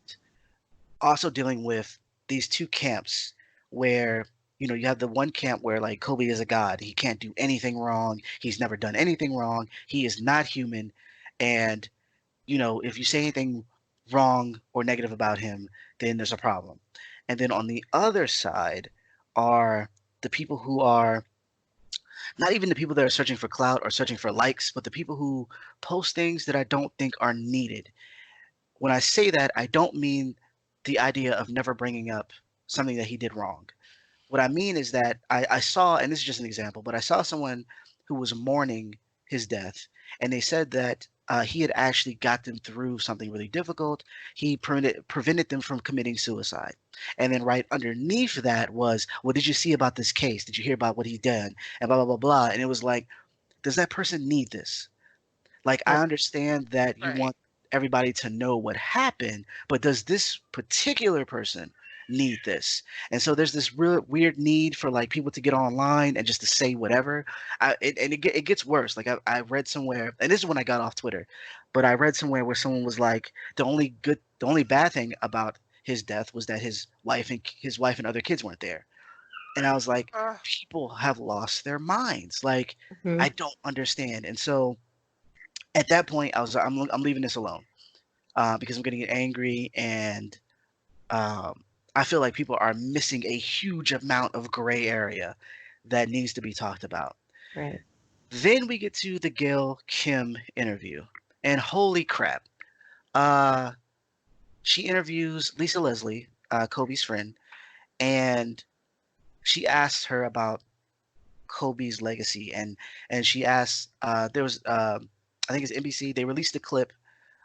also dealing with these two camps where, you know, you have the one camp where like Kobe is a god, he can't do anything wrong, he's never done anything wrong, he is not human, and you know, if you say anything wrong or negative about him, then there's a problem. And then on the other side are the people who are not even the people that are searching for clout or searching for likes, but the people who post things that I don't think are needed. When I say that, I don't mean the idea of never bringing up something that he did wrong. What I mean is that I saw, and this is just an example, but I saw someone who was mourning his death, and they said that he had actually got them through something really difficult. He prevented them from committing suicide. And then right underneath that was, what did you see about this case? Did you hear about what he done? And blah, blah, blah, blah. And it was like, does that person need this? Like, I Right. understand that you Right. want everybody to know what happened, but does this particular person need this. And so there's this real weird need for like people to get online and just to say whatever. It gets worse. Like I read somewhere, and this is when I got off Twitter, but I read somewhere where someone was like, the only bad thing about his death was that his wife and other kids weren't there. And I was like, Uh, people have lost their minds. Like, I Mhm. don't understand. And so at that point, I was like, I'm leaving this alone because I'm going to get angry, and um, I feel like people are missing a huge amount of gray area that needs to be talked about. Right. Then we get to the Gail Kim interview, and holy crap, uh, she interviews Lisa Leslie, Kobe's friend, and she asks her about Kobe's legacy, and she asks, there was I think it's NBC. They released a clip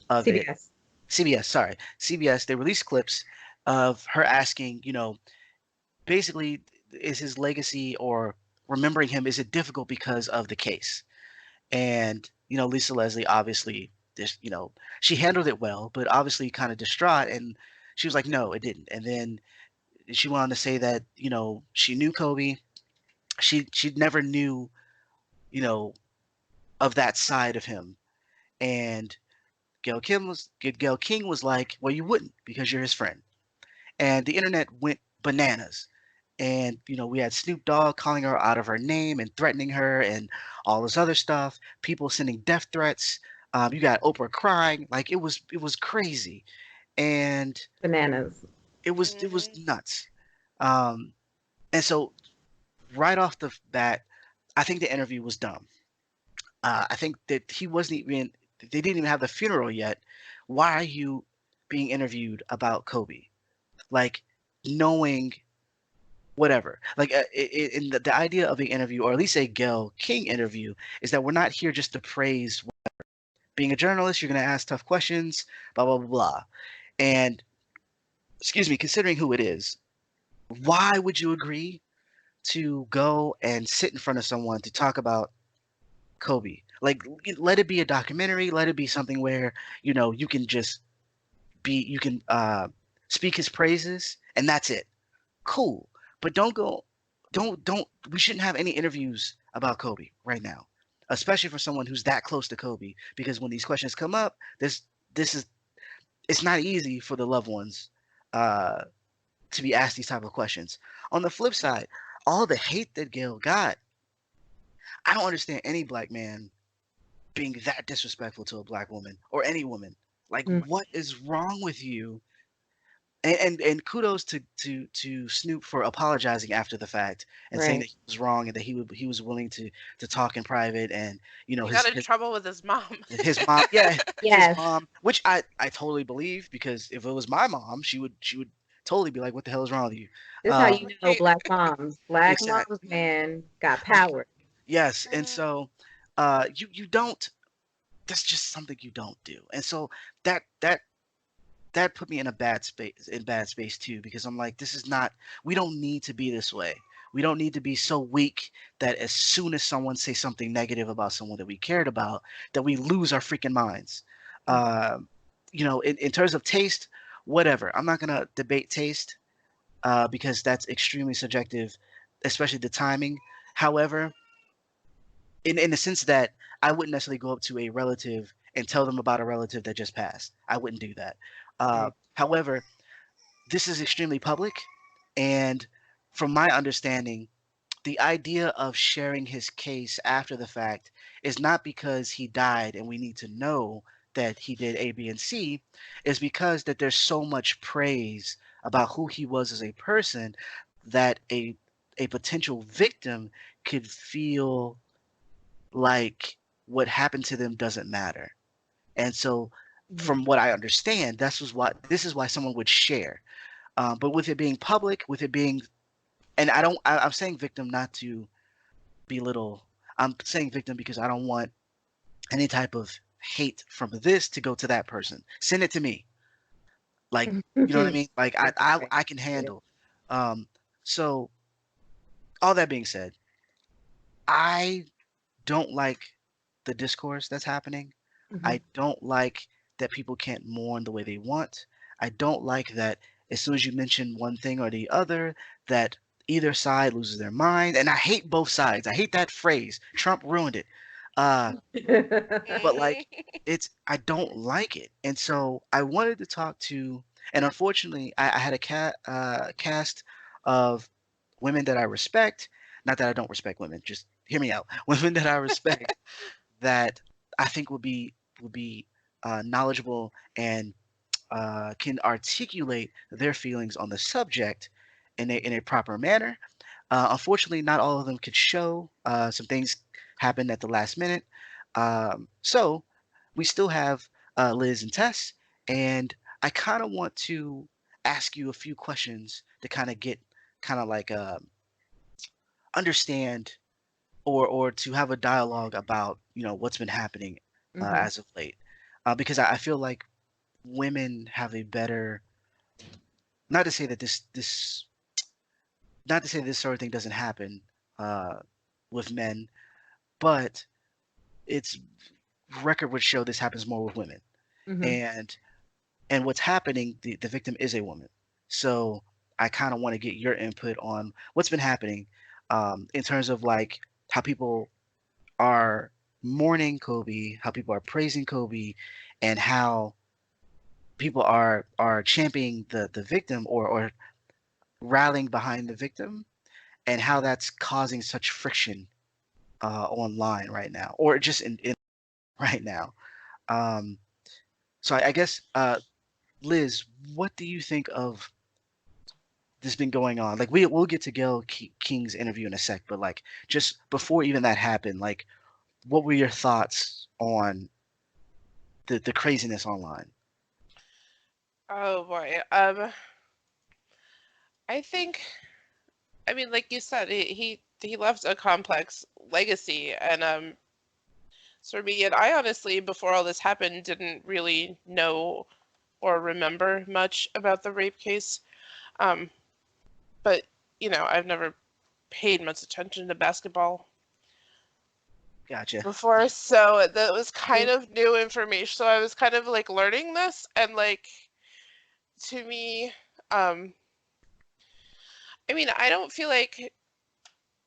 of it. CBS. CBS, sorry, CBS. They released clips of her asking, basically, is his legacy or remembering him, is it difficult because of the case? And Lisa Leslie obviously, this, she handled it well, but obviously kind of distraught, and she was like, no, it didn't. And then she went on to say that she knew Kobe. She never knew you know of that side of him. And Gail King was like, well, you wouldn't because you're his friend. And the internet went bananas. And we had Snoop Dogg calling her out of her name and threatening her and all this other stuff. People sending death threats. You got Oprah crying. Like it was crazy, and Bananas. it was mhm. nuts. Um, and so right off the bat, I think the interview was dumb. I think that he wasn't even. They didn't even have the funeral yet. Why are you being interviewed about Kobe? Like knowing whatever. Like in the idea of an interview, or at least a Gail King interview, is that we're not here just to praise. Being a journalist, you're going to ask tough questions, blah blah blah blah. And excuse me, considering who it is, why would you agree to go and sit in front of someone to talk about Kobe? Like, let it be a documentary. Let it be something where you can just you can speak his praises, and that's it. Cool, but don't go. Don't. We shouldn't have any interviews about Kobe right now, especially for someone who's that close to Kobe. Because when these questions come up, this is it's not easy for the loved ones uh, to be asked these type of questions. On the flip side, all the hate that Gail got, I don't understand any black man being that disrespectful to a black woman or any woman. Like, Mm. what is wrong with you? And kudos to Snoop for apologizing after the fact and saying that Right. he was wrong and that he was willing to talk in private, and He his got in trouble with his mom. his mom, yeah, his Yes. mom, which I totally believe, because if it was my mom, she would totally be like, what the hell is wrong with you? This is how Uh, you know Right. black moms. Black moms, exactly. man, got power. Yes, and Uh, so you don't. That's just something you don't do, and so that that that put me in bad space too, because I'm like, this is not. We don't need to be this way. We don't need to be so weak that as soon as someone says something negative about someone that we cared about, that we lose our freaking minds. Um, in terms of taste, whatever. I'm not gonna debate taste because that's extremely subjective, especially the timing. However, in the sense that I wouldn't necessarily go up to a relative and tell them about a relative that just passed. I wouldn't do that. Right. However, this is extremely public, and from my understanding, the idea of sharing his case after the fact is not because he died and we need to know that he did A, B, and C, is because that there's so much praise about who he was as a person that a potential victim could feel like what happened to them doesn't matter. And so, Mhm. from what I understand, this is why someone would share. But with it being public, with it being, and I'm saying victim not to belittle. I'm saying victim because I don't want any type of hate from this to go to that person. Send it to me. Like, you know what I mean? Like, I Right. I, Right. I can Yeah. handle. So all that being said, I don't like the discourse that's happening. Mhm. I don't like that people can't mourn the way they want. I don't like that as soon as you mention one thing or the other, that either side loses their mind. And I hate both sides. I hate that phrase. Trump ruined it. Uh, but like, Mhm. I don't like it. And so I wanted to talk to, and unfortunately, I had a cast of women that I respect. Not that I don't respect women, just hear me out. Women that I respect that I think would be knowledgeable and can articulate their feelings on the subject in a proper manner. Unfortunately, not all of them could show. Some things happened at the last minute. So we still have Liz and Tess, and I kind of want to ask you a few questions to kind of get kind of like understand or to have a dialogue about what's been happening Mhm. as of late, because I feel like women have a better, not to say that this not to say this sort of thing doesn't happen uh, with men, but its record would show this happens more with women. Mhm. And what's happening, the victim is a woman. So I kind of want to get your input on what's been happening in terms of like how people are mourning Kobe, how people are praising Kobe, and how people are championing the victim or rallying behind the victim, and how that's causing such friction online right now, or just in right now. Um, so I guess, Liz, what do you think of this been going on? Like we'll get to King's interview in a sec, but like just before even that happened, like what were your thoughts on the craziness online? Oh boy. I think, I mean, like you said, he left a complex legacy, and for me, and I honestly, before all this happened, didn't really know or remember much about the rape case. Um, but I've never paid much attention to basketball Gotcha. before, so that was kind of new information. So I was kind of like learning this, and like to me, um, I mean, I don't feel like,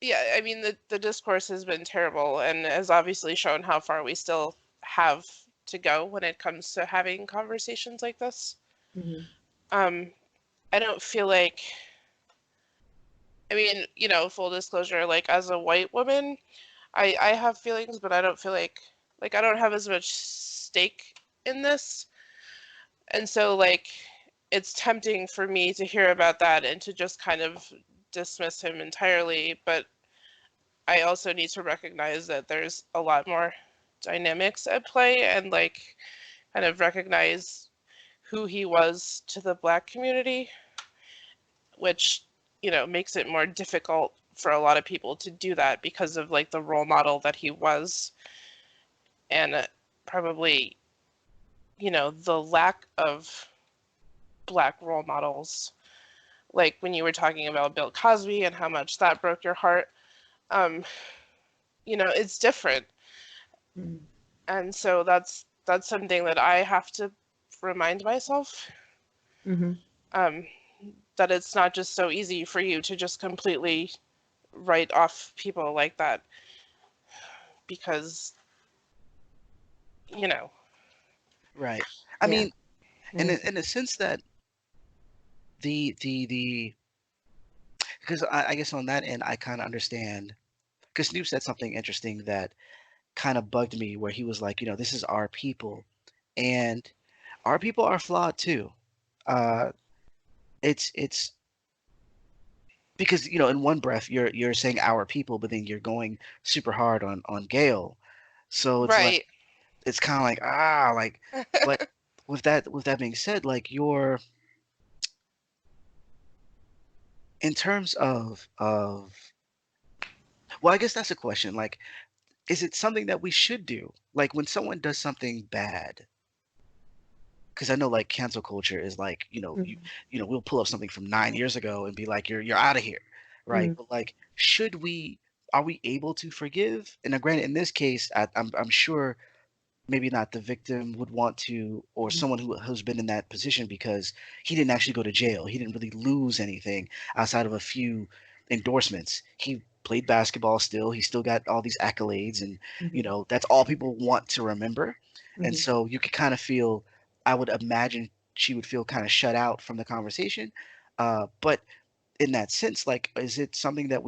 yeah, I mean, the discourse has been terrible and has obviously shown how far we still have to go when it comes to having conversations like this. Mhm. Um, I don't feel like, I mean, full disclosure, like as a white woman, I have feelings, but I don't feel like I don't have as much stake in this. And so like it's tempting for me to hear about that and to just kind of dismiss him entirely, but I also need to recognize that there's a lot more dynamics at play and like kind of recognize who he was to the Black community, which, makes it more difficult for a lot of people to do that because of like the role model that he was, and probably, the lack of Black role models. Like when you were talking about Bill Cosby and how much that broke your heart, um, it's different. Mhm. And so that's something that I have to remind myself, Mhm. um, that it's not just so easy for you to just completely write off people like that because you know Right. I Yeah. mean, I in the sense that the because I guess on that end I kind of understand, because Snoop said something interesting that kind of bugged me, where he was like, this is our people, and our people are flawed too. Uh, it's because in one breath you're saying our people, but then you're going super hard on Gail, so it's like right. it's kind of like like, but with that being said, like you're in terms of well, I guess that's a question. Like, is it something that we should do? Like when someone does something bad, because I know like cancel culture is like, Mhm. we'll pull up something from 9 years ago and be like, you're out of here, right? Mhm. But like, are we able to forgive? And granted, in this case, I'm sure maybe not the victim would want to, or someone who's been in that position, because he didn't actually go to jail. He didn't really lose anything outside of a few endorsements. He played basketball still. He still got all these accolades, and that's all people want to remember. And so you could kind of feel, I would imagine she would feel kind of shut out from the conversation. But in that sense, like, is it something that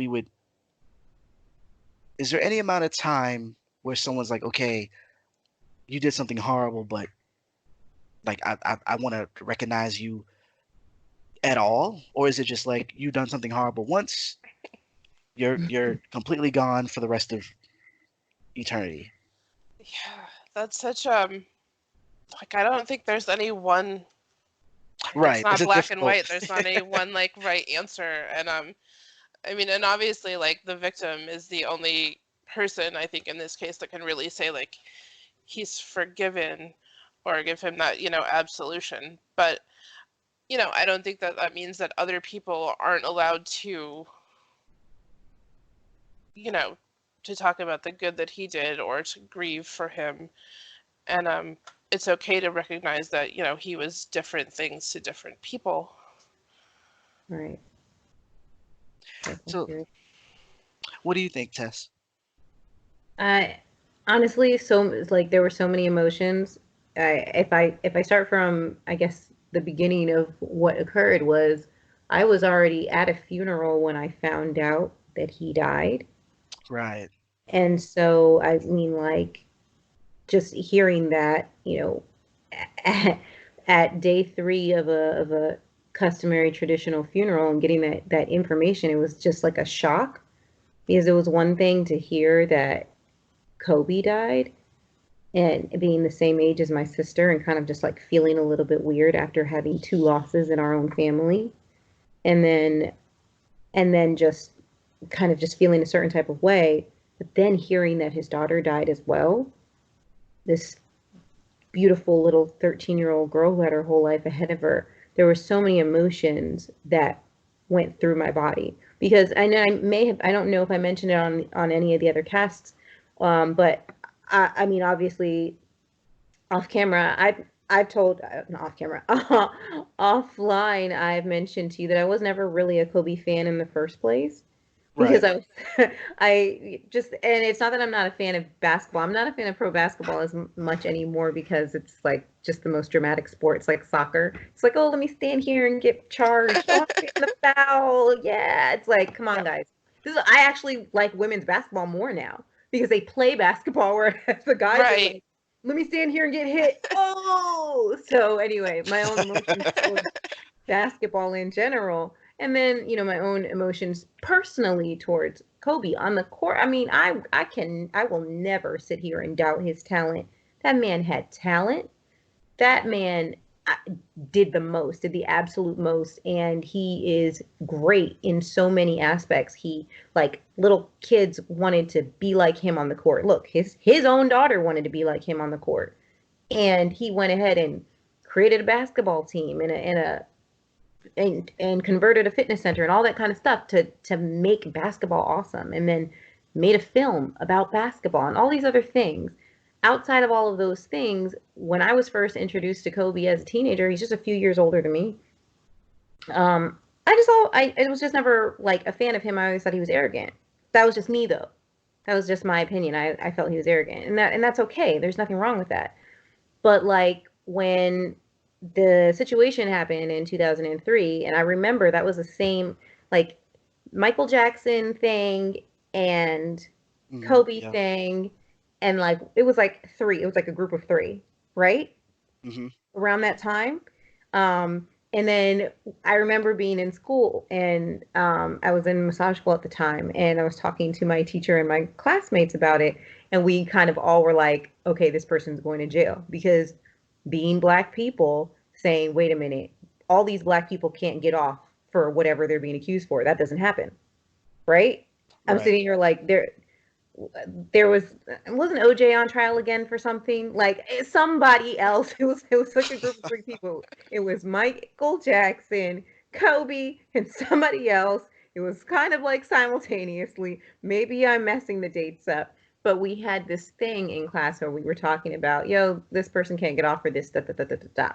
is there any amount of time where someone's like, okay, you did something horrible, but like I want to recognize you at all? Or is it just like you've done something horrible once, you're completely gone for the rest of eternity? Yeah, that's such like I don't think there's any one. Right. It's not It's a black and difficult. white. There's not any one like right answer. And I mean, and obviously like the victim is the only person I think in this case that can really say like he's forgiven or give him that, absolution. But, I don't think that that means that other people aren't allowed to, to talk about the good that he did or to grieve for him. And it's okay to recognize that, he was different things to different people. Right. So, what do you think, Tess? I honestly, like there were so many emotions. If I start from, I guess the beginning of what occurred was I was already at a funeral when I found out that he died. Right. And so I mean, like, just hearing that, at day 3 of a customary traditional funeral and getting that information, it was just like a shock, because it was one thing to hear that Kobe died and being the same age as my sister and kind of just like feeling a little bit weird after having 2 losses in our own family, and then just kind of just feeling a certain type of way, but then hearing that his daughter died as well, this beautiful little 13-year-old girl who had her whole life ahead of her. There were so many emotions that went through my body, because I know I don't know if I mentioned it on any of the other casts, but I mean, obviously, off camera, I've told, not off camera, offline, I've mentioned to you that I was never really a Kobe fan in the first place, because Right. I just, and it's not that I'm not a fan of basketball. I'm not a fan of pro basketball as much anymore, because it's like just the most dramatic sport. It's like soccer. It's like, oh, let me stand here and get charged. Oh, I'm getting the foul. Yeah, it's like, come on, guys. I actually like women's basketball more now, because they play basketball, whereas the guys are like, let me stand here and get hit. Oh, so anyway, my own emotions towards basketball in general, and then my own emotions personally towards Kobe on the court. I mean, I will never sit here and doubt his talent. That man had talent. That man did the absolute most, and he is great in so many aspects. He, like, little kids wanted to be like him on the court. Look, his own daughter wanted to be like him on the court, and he went ahead and created a basketball team and converted a fitness center and all that kind of stuff to make basketball awesome, and then made a film about basketball and all these other things. Outside of all of those things, when I was first introduced to Kobe as a teenager, he's just a few years older than me. I was just never like a fan of him. I always thought he was arrogant. That was just me, though. That was just my opinion. I felt he was arrogant, and that's okay. There's nothing wrong with that. But like when the situation happened in 2003, and I remember that was the same like Michael Jackson thing and Kobe Yeah. thing, and like it was like 3. It was like a group of 3, right? Around that time. And then I remember being in school, and I was in massage school at the time, and I was talking to my teacher and my classmates about it, and we kind of all were like, okay, this person's going to jail, because being Black people saying, wait a minute, all these Black people can't get off for whatever they're being accused for. That doesn't happen, right? I'm sitting here like, wasn't OJ on trial again for something? Like somebody else. It was like a group of 3 people. It was Michael Jackson, Kobe, and somebody else. It was kind of like simultaneously. Maybe I'm messing the dates up, but we had this thing in class where we were talking about, yo, this person can't get off for this, da, da, da, da, da, da.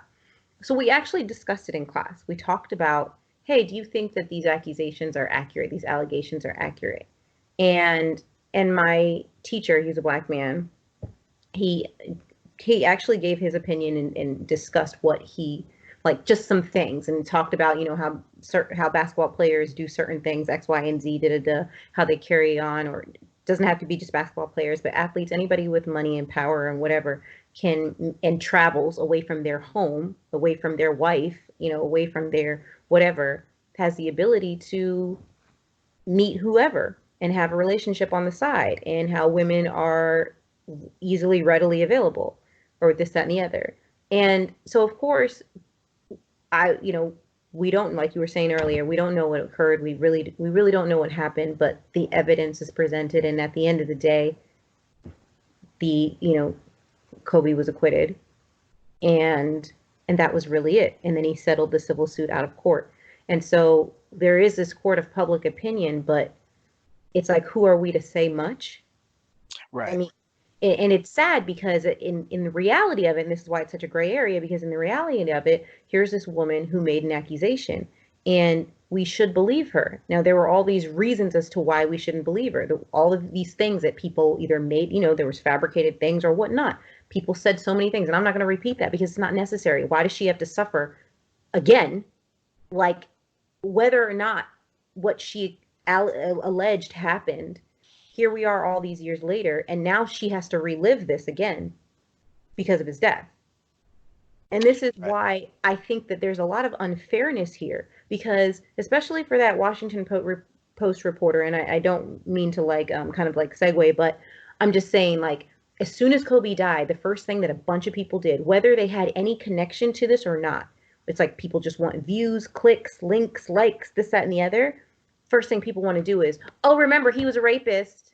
So we actually discussed it in class. We talked about, hey, do you think that these accusations are accurate? These allegations are accurate? And my teacher, he's a black man, he actually gave his opinion and discussed what he like, just some things, and talked about, how basketball players do certain things, X, Y, and Z, how they carry on, or doesn't have to be just basketball players, but athletes, anybody with money and power and whatever, can and travels away from their home, away from their wife, away from their whatever, has the ability to meet whoever and have a relationship on the side, and how women are easily, readily available, or this, that, and the other. And so, of course, we don't, like you were saying earlier, we don't know what occurred. We really don't know what happened, but the evidence is presented. And at the end of the day, Kobe was acquitted, and that was really it. And then he settled the civil suit out of court. And so there is this court of public opinion, but it's like, who are we to say much? Right. I mean, and it's sad because in the reality of it, and this is why it's such a gray area, because in the reality of it, here's this woman who made an accusation, and we should believe her. Now, there were all these reasons as to why we shouldn't believe her. All of these things that people either made, there was fabricated things or whatnot. People said so many things, and I'm not going to repeat that because it's not necessary. Why does she have to suffer again? Like, whether or not what she alleged happened, here we are all these years later, and now she has to relive this again because of his death. And this is why I think that there's a lot of unfairness here, because especially for that Washington Post reporter, and I don't mean to kind of segue, but I'm just saying, as soon as Kobe died, the first thing that a bunch of people did, whether they had any connection to this or not, it's like people just want views, clicks, links, likes, this, that, and the other. First thing people want to do is, oh, remember he was a rapist.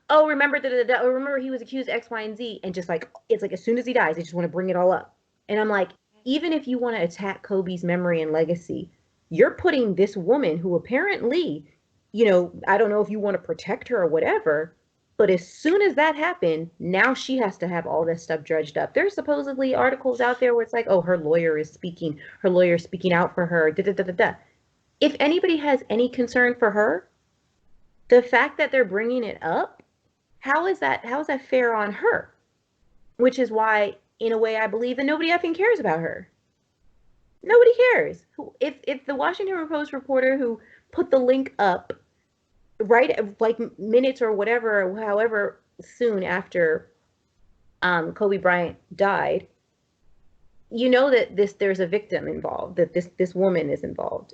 Oh, remember remember he was accused X, Y, and Z. And just it's like as soon as he dies, they just want to bring it all up. And I'm like, even if you want to attack Kobe's memory and legacy, you're putting this woman who apparently, I don't know if you want to protect her or whatever, but as soon as that happened, now she has to have all this stuff dredged up. There's supposedly articles out there where it's like, oh, her lawyer is speaking out for her, da da da da da. If anybody has any concern for her, the fact that they're bringing it up, how is that fair on her? Which is why, in a way, I believe that nobody effing cares about her. Nobody cares. If the Washington Post reporter who put the link up right minutes or whatever, however soon after Kobe Bryant died, that there's a victim involved, that this woman is involved.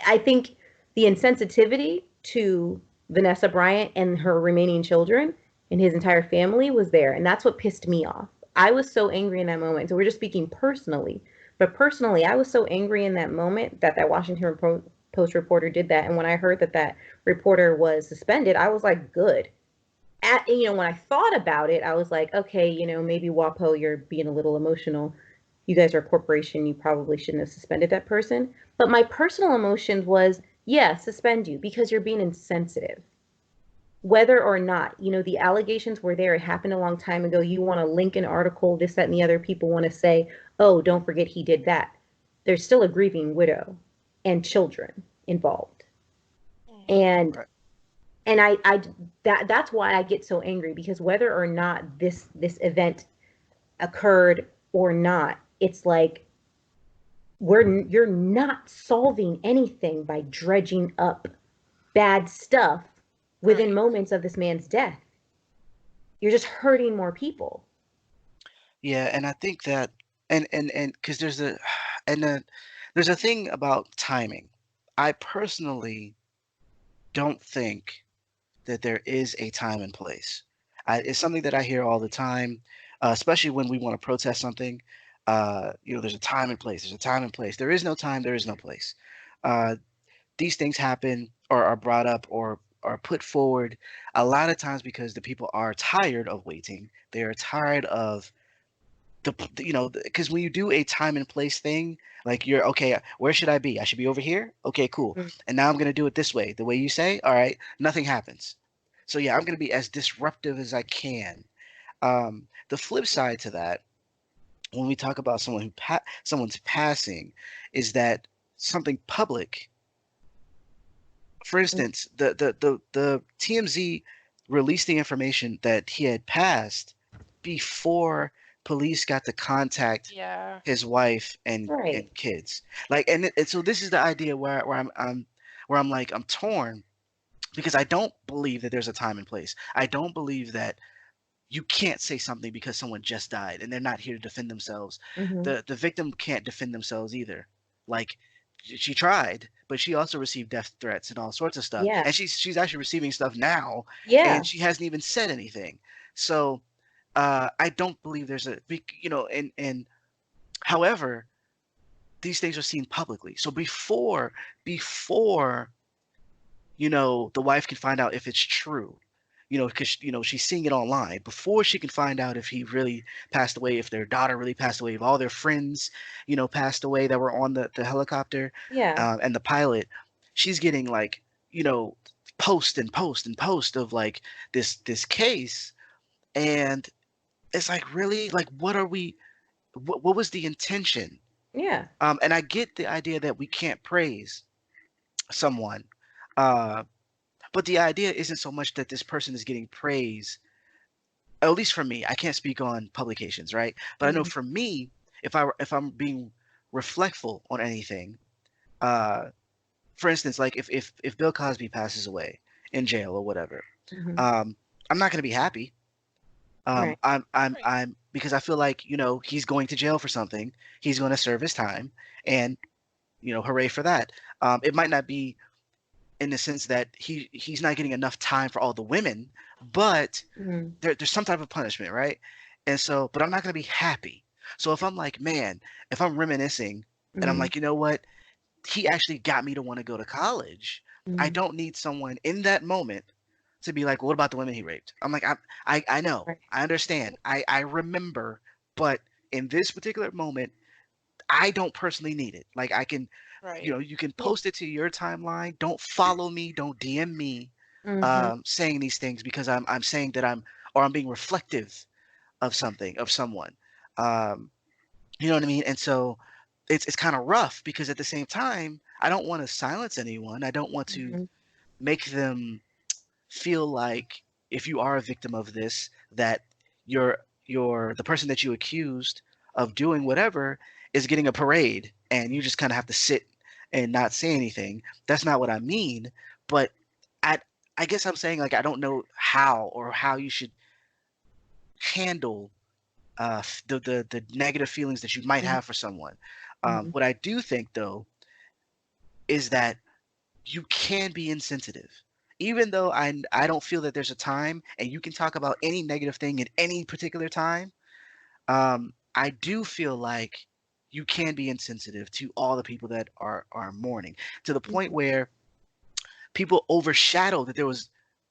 I think the insensitivity to Vanessa Bryant and her remaining children and his entire family was there. And that's what pissed me off. I was so angry in that moment. So we're just speaking personally. But personally, I was so angry in that moment that Washington Post reporter did that. And when I heard that reporter was suspended, I was like, good. When I thought about it, I was like, okay, maybe WAPO, you're being a little emotional. You guys are a corporation. You probably shouldn't have suspended that person. But my personal emotions was, yeah, suspend you because you're being insensitive. Whether or not, the allegations were there, it happened a long time ago. You want to link an article, this, that, and the other. People want to say, oh, don't forget he did that. There's still a grieving widow and children involved. And that's why I get so angry, because whether or not this event occurred or not, it's like, you're not solving anything by dredging up bad stuff within moments of this man's death. You're just hurting more people. Yeah, and I think that, and because there's a thing about timing. I personally don't think that there is a time and place. It's something that I hear all the time, especially when we want to protest something. There's a time and place. There's a time and place. There is no time. There is no place. These things happen or are brought up or are put forward a lot of times because the people are tired of waiting. They are tired of because when you do a time and place thing, like you're okay, where should I be? I should be over here. Okay, cool. And now I'm gonna do it this way, the way you say. All right, nothing happens. So yeah, I'm gonna be as disruptive as I can. The flip side to that, when we talk about someone's passing, is that something public. For instance, the TMZ released the information that he had passed before police got to contact Yeah. his wife and Right. kids. Like, and so this is the idea where I'm like I'm torn because I don't believe that there's a time and place. I don't believe that you can't say something because someone just died and they're not here to defend themselves. Hmm. The victim can't defend themselves either. Like she tried, but she also received death threats and all sorts of stuff. Yeah. And she's actually receiving stuff now, and Yeah. she hasn't even said anything. So I don't believe there's and however, these things are seen publicly. So before the wife can find out if it's true, because she's seeing it online before she can find out if he really passed away, if their daughter really passed away, if all their friends, passed away that were on the helicopter, Yeah. and the pilot. She's getting like, post and post and post of like this case, and it's like really like what are we? What was the intention? Yeah. And I get the idea that we can't praise someone. Uh, But the idea isn't so much that this person is getting praise, at least for me. I can't speak on publications, right? But I know Hmm. for me, if I'm being reflectful on anything, uh, for instance, like if Bill Cosby passes away in jail or whatever, Hmm. um, I'm not gonna be happy. Right. Right. I'm because I feel like he's going to jail for something. He's going to serve his time, and hooray for that. It might not be in the sense that he's not getting enough time for all the women, but Hmm. there's some type of punishment, right? And so, but I'm not gonna be happy. So if I'm like, man, if I'm reminiscing and I'm Hmm. like, you know what, he actually got me to want to go to college. I Hmm. don't need someone in that moment to be like, what about the women he raped? I'm like, I know, Right. I understand, I remember, but in this particular moment, I don't personally need it. Like I can Right. you can Yeah. post it to your timeline. Don't follow me. Don't DM me Hmm. saying these things because I'm saying that I'm being reflective of something of someone. Um, you know what I mean? And so it's kind of rough because at the same time I don't want to silence anyone. I don't want to Hmm. make them feel like if you are a victim of this that the person that you accused of doing whatever is getting a parade and you just kind of have to sit and not say anything. That's not what I mean, but I I guess I'm saying like I don't know how you should handle the negative feelings that you might have for someone. Hmm. What I do think though is that you can be insensitive. Even though I don't feel that there's a time and you can talk about any negative thing at any particular time, I do feel like you can be insensitive to all the people that are mourning to the point Hmm. where people overshadow that there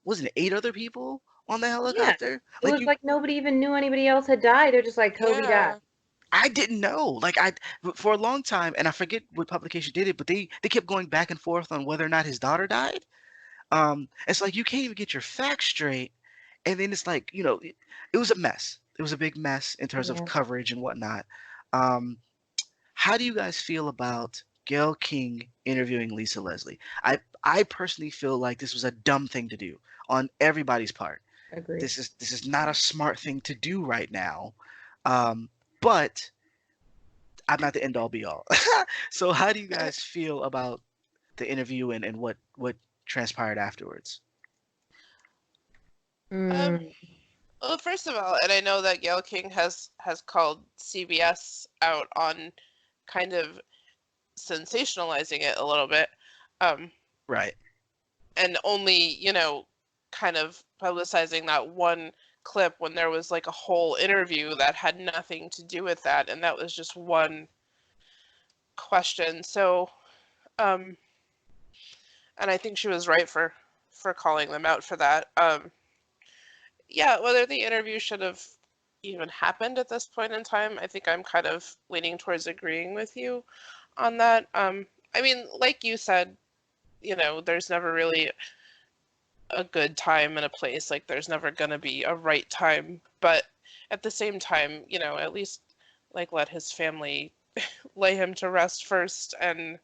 wasn't it 8 other people on the Yeah. helicopter? It Like was you like nobody even knew anybody else had died. They're just like, Kobe died. Yeah. I didn't know. Like for a long time, and I forget what publication did it, but they kept going back and forth on whether or not his daughter died. It's like you can't even get your facts straight, and then it's like it was a mess. It was a big mess in terms of Yeah. coverage and whatnot. Um, how do you guys feel about Gayle King interviewing Lisa Leslie? I personally feel like this was a dumb thing to do on everybody's part. Agree. This is not a smart thing to do right now. Um, but I'm not the end all be all. So how do you guys feel about the interview and what transpired afterwards? Um. Mm. Well, first of all, and I know that Gayle King has called CBS out on kind of sensationalizing it a little bit, um, Right. and only kind of publicizing that one clip when there was like a whole interview that had nothing to do with that, and that was just one question. So, um, and I think she was right for calling them out for that. Yeah, whether the interview should have even happened at this point in time, I think I'm kind of leaning towards agreeing with you on that. I mean, like you said, there's never really a good time and a place. Like, there's never gonna be a right time, but at the same time, you know, at least like let his family lay him to rest first, and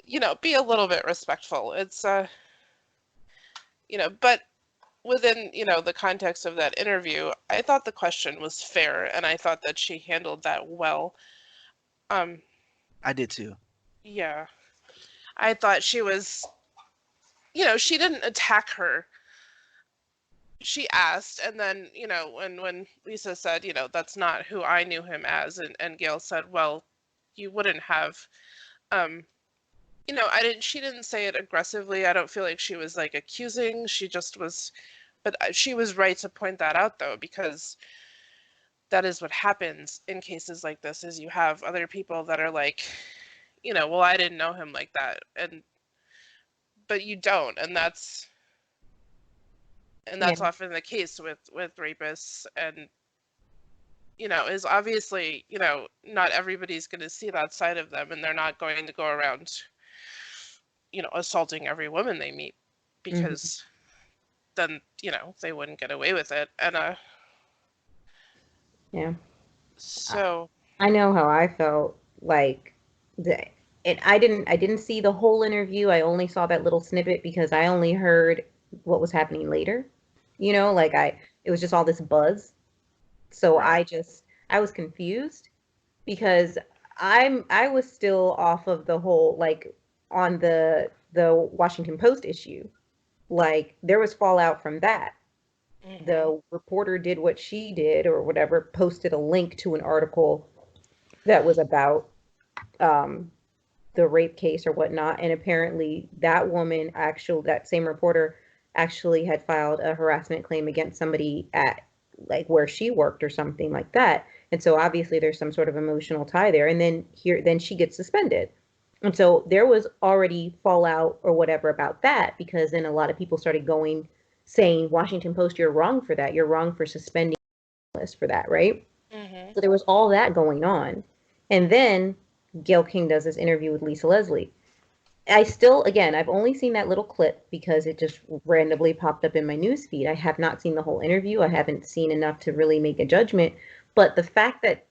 you know, be a little bit respectful. It's you know, but within, you know, the context of that interview, I thought the question was fair, and I thought that she handled that well. Um, I did too. yeah, I thought she was, you know, she didn't attack her. She asked, and then, you know, when Lisa said, you know, that's not who I knew him as, and Gail said, well, you wouldn't have. Um, you know, she didn't say it aggressively. I don't feel like she was like accusing. She just was, but she was right to point that out, though, because that is what happens in cases like this, is you have other people that are like, you know, well, I didn't know him like that, and but you don't, and that's Yeah. often the case with rapists, and you know, is obviously, you know, not everybody's going to see that side of them, and they're not going to go around, you know, assaulting every woman they meet, because then, you know, they wouldn't get away with it. And Yeah. so I know how I felt like the and I didn't see the whole interview. I only saw that little snippet because I only heard what was happening later. You know, like it was just all this buzz. So Right. I was confused because I was still off of the whole, like, on the Washington Post issue. Like, there was fallout from that. mhm, The reporter did what she did or whatever, posted a link to an article that was about um, the rape case or whatnot. And apparently, that same reporter actually had filed a harassment claim against somebody at, like, where she worked or something like that. And so obviously there's some sort of emotional tie there. And then she gets suspended. And so there was already fallout or whatever about that, because then a lot of people started going, saying, Washington Post, you're wrong for that. You're wrong for suspending us for that, right? mhm, So there was all that going on. And then Gail King does this interview with Lisa Leslie. I still, again, I've only seen that little clip because it just randomly popped up in my news feed. I have not seen the whole interview. I haven't seen enough to really make a judgment. But the fact that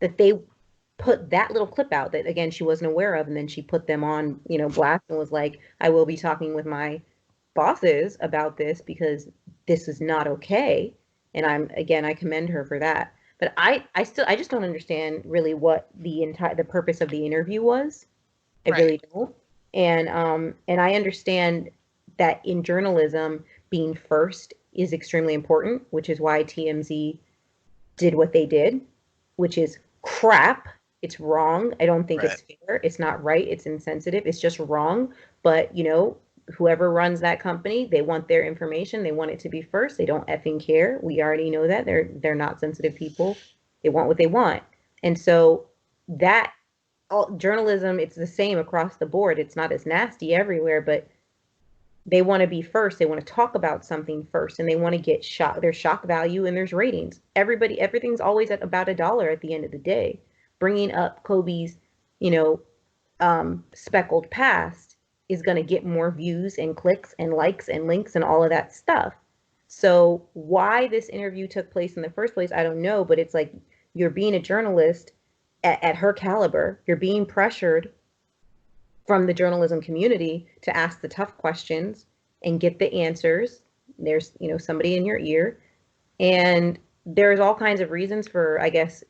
they put that little clip out that, again, she wasn't aware of, and then she put them on, blast, and was like, I will be talking with my bosses about this because this is not okay. And I commend her for that. But I just don't understand really what the purpose of the interview was. I right, really don't. And I understand that in journalism, being first is extremely important, which is why TMZ did what they did, which is crap. It's wrong. I don't think Right. it's fair. It's not right. It's insensitive. It's just wrong. But, whoever runs that company, they want their information. They want it to be first. They don't effing care. We already know that. They're not sensitive people. They want what they want. And so that all journalism, it's the same across the board. It's not as nasty everywhere, but they want to be first. They want to talk about something first, and they want to get shock. There's shock value and there's ratings. Everything's always at about $1 at the end of the day. Bringing up Kobe's, you know, speckled past is going to get more views and clicks and likes and links and all of that stuff. So why this interview took place in the first place, I don't know, but it's like, you're being a journalist at her caliber. You're being pressured from the journalism community to ask the tough questions and get the answers. There's, somebody in your ear. And there's all kinds of reasons for, I guess,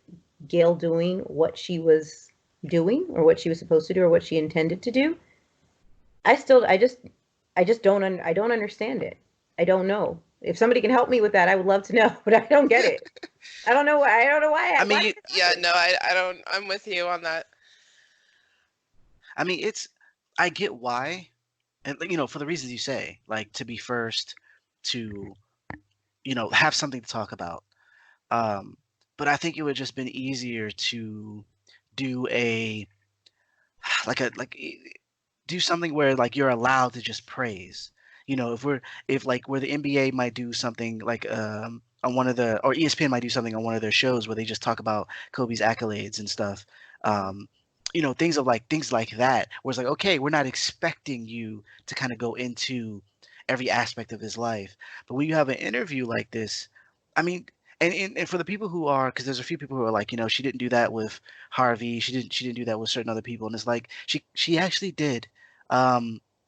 Gail doing what she was doing, or what she was supposed to do, or what she intended to do. I just I don't understand it. I don't know. If somebody can help me with that, I would love to know, but I don't get it. I don't know why. I don't know why. I mean, Why? yeah, no, I don't. I'm with you on that. it's I get why, and for the reasons you say, like to be first, to have something to talk about. Um, but I think it would just been easier to do a like do something where like you're allowed to just praise. If like where the NBA might do something like on one of the or ESPN might do something on one of their shows where they just talk about Kobe's accolades and stuff. Um, things like that, where it's like, okay, we're not expecting you to kind of go into every aspect of his life. But when you have an interview like this, I mean, and for the people who are, because there's a few people who are like, she didn't do that with Harvey, she didn't do that with certain other people, and it's like she actually did.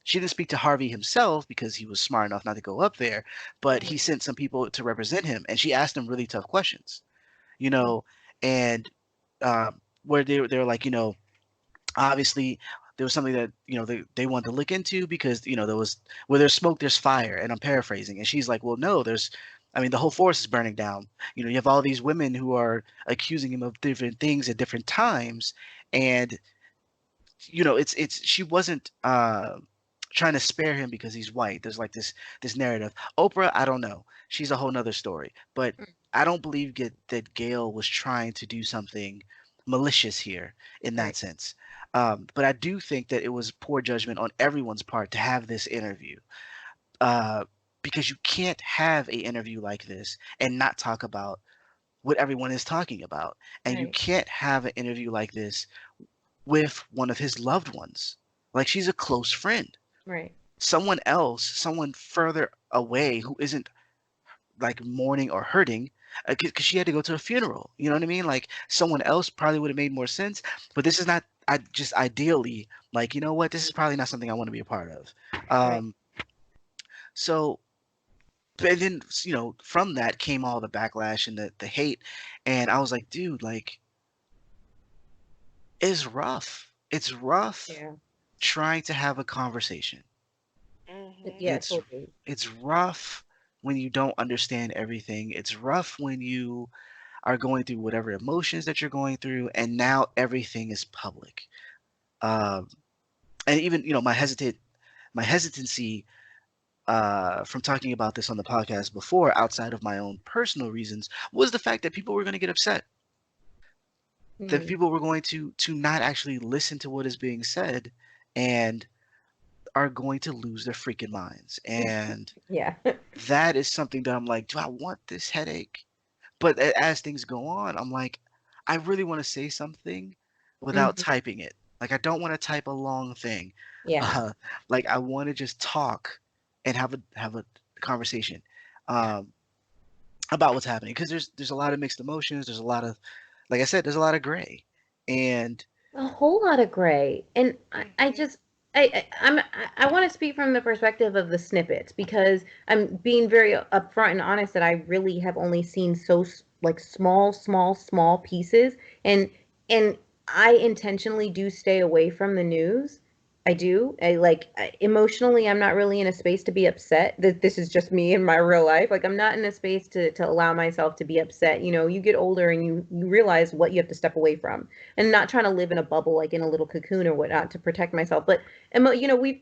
She didn't speak to Harvey himself because he was smart enough not to go up there, but he sent some people to represent him, and she asked him really tough questions, you know, and where they were like, obviously there was something that they wanted to look into because there was where there's smoke there's fire, and I'm paraphrasing, and she's like, well, no, I mean, the whole forest is burning down. You have all these women who are accusing him of different things at different times, and it's she wasn't trying to spare him because he's white. There's like this narrative. Oprah, I don't know, she's a whole nother story, but I don't believe that Gail was trying to do something malicious here in that sense. But I do think that it was poor judgment on everyone's part to have this interview, because you can't have an interview like this and not talk about what everyone is talking about. And you can't have an interview like this with one of his loved ones. Like, she's a close friend. Right. Someone else, someone further away who isn't like mourning or hurting, because she had to go to a funeral. You know what I mean? Like, someone else probably would have made more sense. But this is not. I just ideally, like, you know what? This is probably not something I want to be a part of. So, and then from that came all the backlash and the hate, and I was like, dude, like, it's rough. It's rough trying to have a conversation. Yeah, It's rough when you don't understand everything. It's rough when you are going through whatever emotions that you're going through, and now everything is public. And even my hesitancy from talking about this on the podcast before, outside of my own personal reasons, was the fact that people were going to get upset. That people were going to not actually listen to what is being said, and are going to lose their freaking minds. And that is something that I'm like, do I want this headache? But as things go on, I'm like, I really want to say something without typing it. Like, I don't want to type a long thing. Like, I want to just talk and have a conversation about what's happening, because there's a lot of mixed emotions. There's a lot of, like I said, there's a lot of gray, and a whole lot of gray. And I want to speak from the perspective of the snippets, because I'm being very upfront and honest that I really have only seen so like small pieces, and I intentionally do stay away from the news. I do. Emotionally, I'm not really in a space to be upset. This is just me in my real life. Like, I'm not in a space to allow myself to be upset. You get older and you realize what you have to step away from, and not trying to live in a bubble, like in a little cocoon or whatnot, to protect myself. But, we've,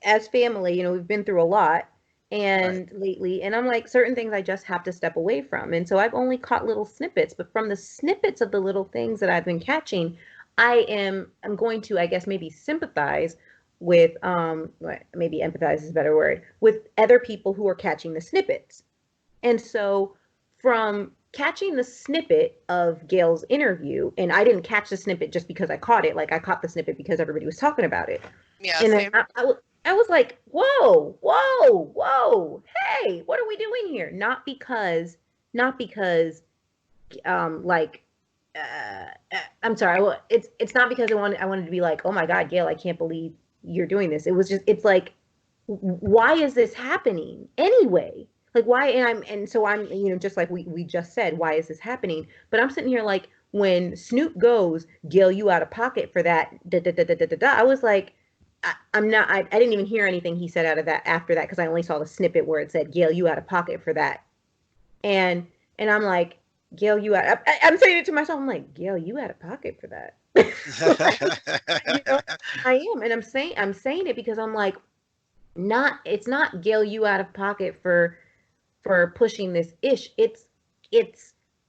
as family, we've been through a lot and lately, and I'm like, certain things I just have to step away from. And so I've only caught little snippets, but from the snippets of the little things that I've been catching, I'm going to, I guess, maybe sympathize with, maybe empathize is a better word, with other people who are catching the snippets. And so from catching the snippet of Gail's interview, and I didn't catch the snippet just because I caught it, like, I caught the snippet because everybody was talking about it. Yeah, and same. I was like, whoa, hey, what are we doing here? Not because I'm sorry. It's not because I wanted to be like, oh my God, Gail, I can't believe you're doing this. It was just, it's like, why is this happening anyway? Like, why? And so I'm, just like we just said, why is this happening? But I'm sitting here like, when Snoop goes, Gail, you out of pocket for that. I was like, I didn't even hear anything he said out of that after that, because I only saw the snippet where it said, Gail, you out of pocket for that. And I'm like, Gail, I'm saying it to myself. I'm like, Gail, you out of pocket for that. I am. And I'm saying it because I'm like, it's not Gail, you out of pocket for pushing this ish. It's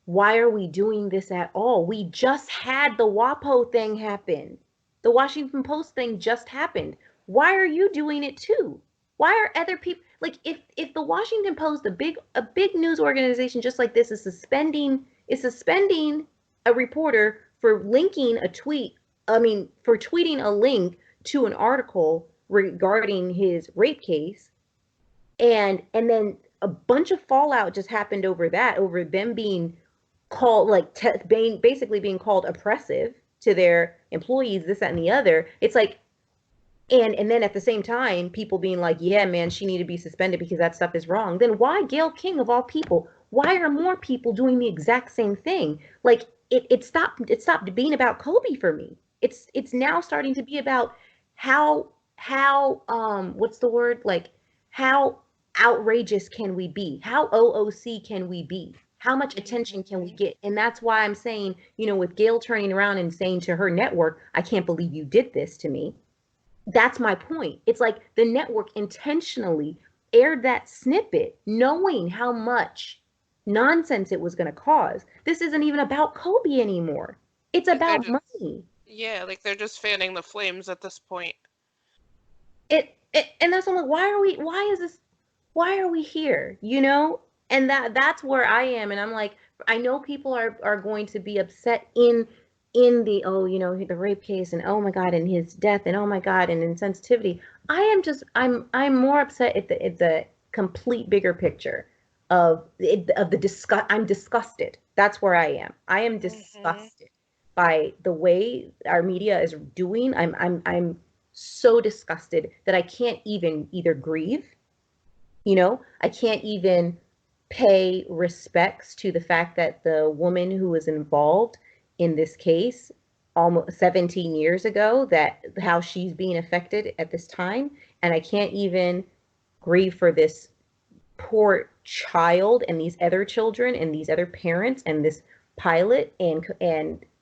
why are we doing this at all? We just had the WAPO thing happen. The Washington Post thing just happened. Why are you doing it too? Why are other people, like, if the Washington Post, a big news organization just like this, is suspending a reporter for linking a tweet, for tweeting a link to an article regarding his rape case, And then a bunch of fallout just happened over that, over them being called like basically being called oppressive to their employees, this, that, and the other. It's like, and then at the same time, people being like, yeah, man, she need to be suspended because that stuff is wrong. Then why Gayle King of all people? Why are more people doing the exact same thing? Like it stopped being about Kobe for me. It's now starting to be about how what's the word? Like how outrageous can we be? How OOC can we be? How much attention can we get? And that's why I'm saying, with Gayle turning around and saying to her network, I can't believe you did this to me. That's my point. It's like the network intentionally aired that snippet knowing how much nonsense it was going to cause. This isn't even about Kobe anymore. It's about money. Yeah, like they're just fanning the flames at this point. And that's like, why are we here? And that's where I am. And I'm like, I know people are going to be upset in the the rape case, and oh my god, and his death, and oh my god, and insensitivity. I'm more upset at the complete bigger picture of the disgust. I'm disgusted. That's where I am. I am disgusted by the way our media is doing. I'm so disgusted that I can't even either grieve, I can't even pay respects to the fact that the woman who was involved in this case almost 17 years ago, that how she's being affected at this time. And I can't even grieve for this poor child and these other children and these other parents and this pilot and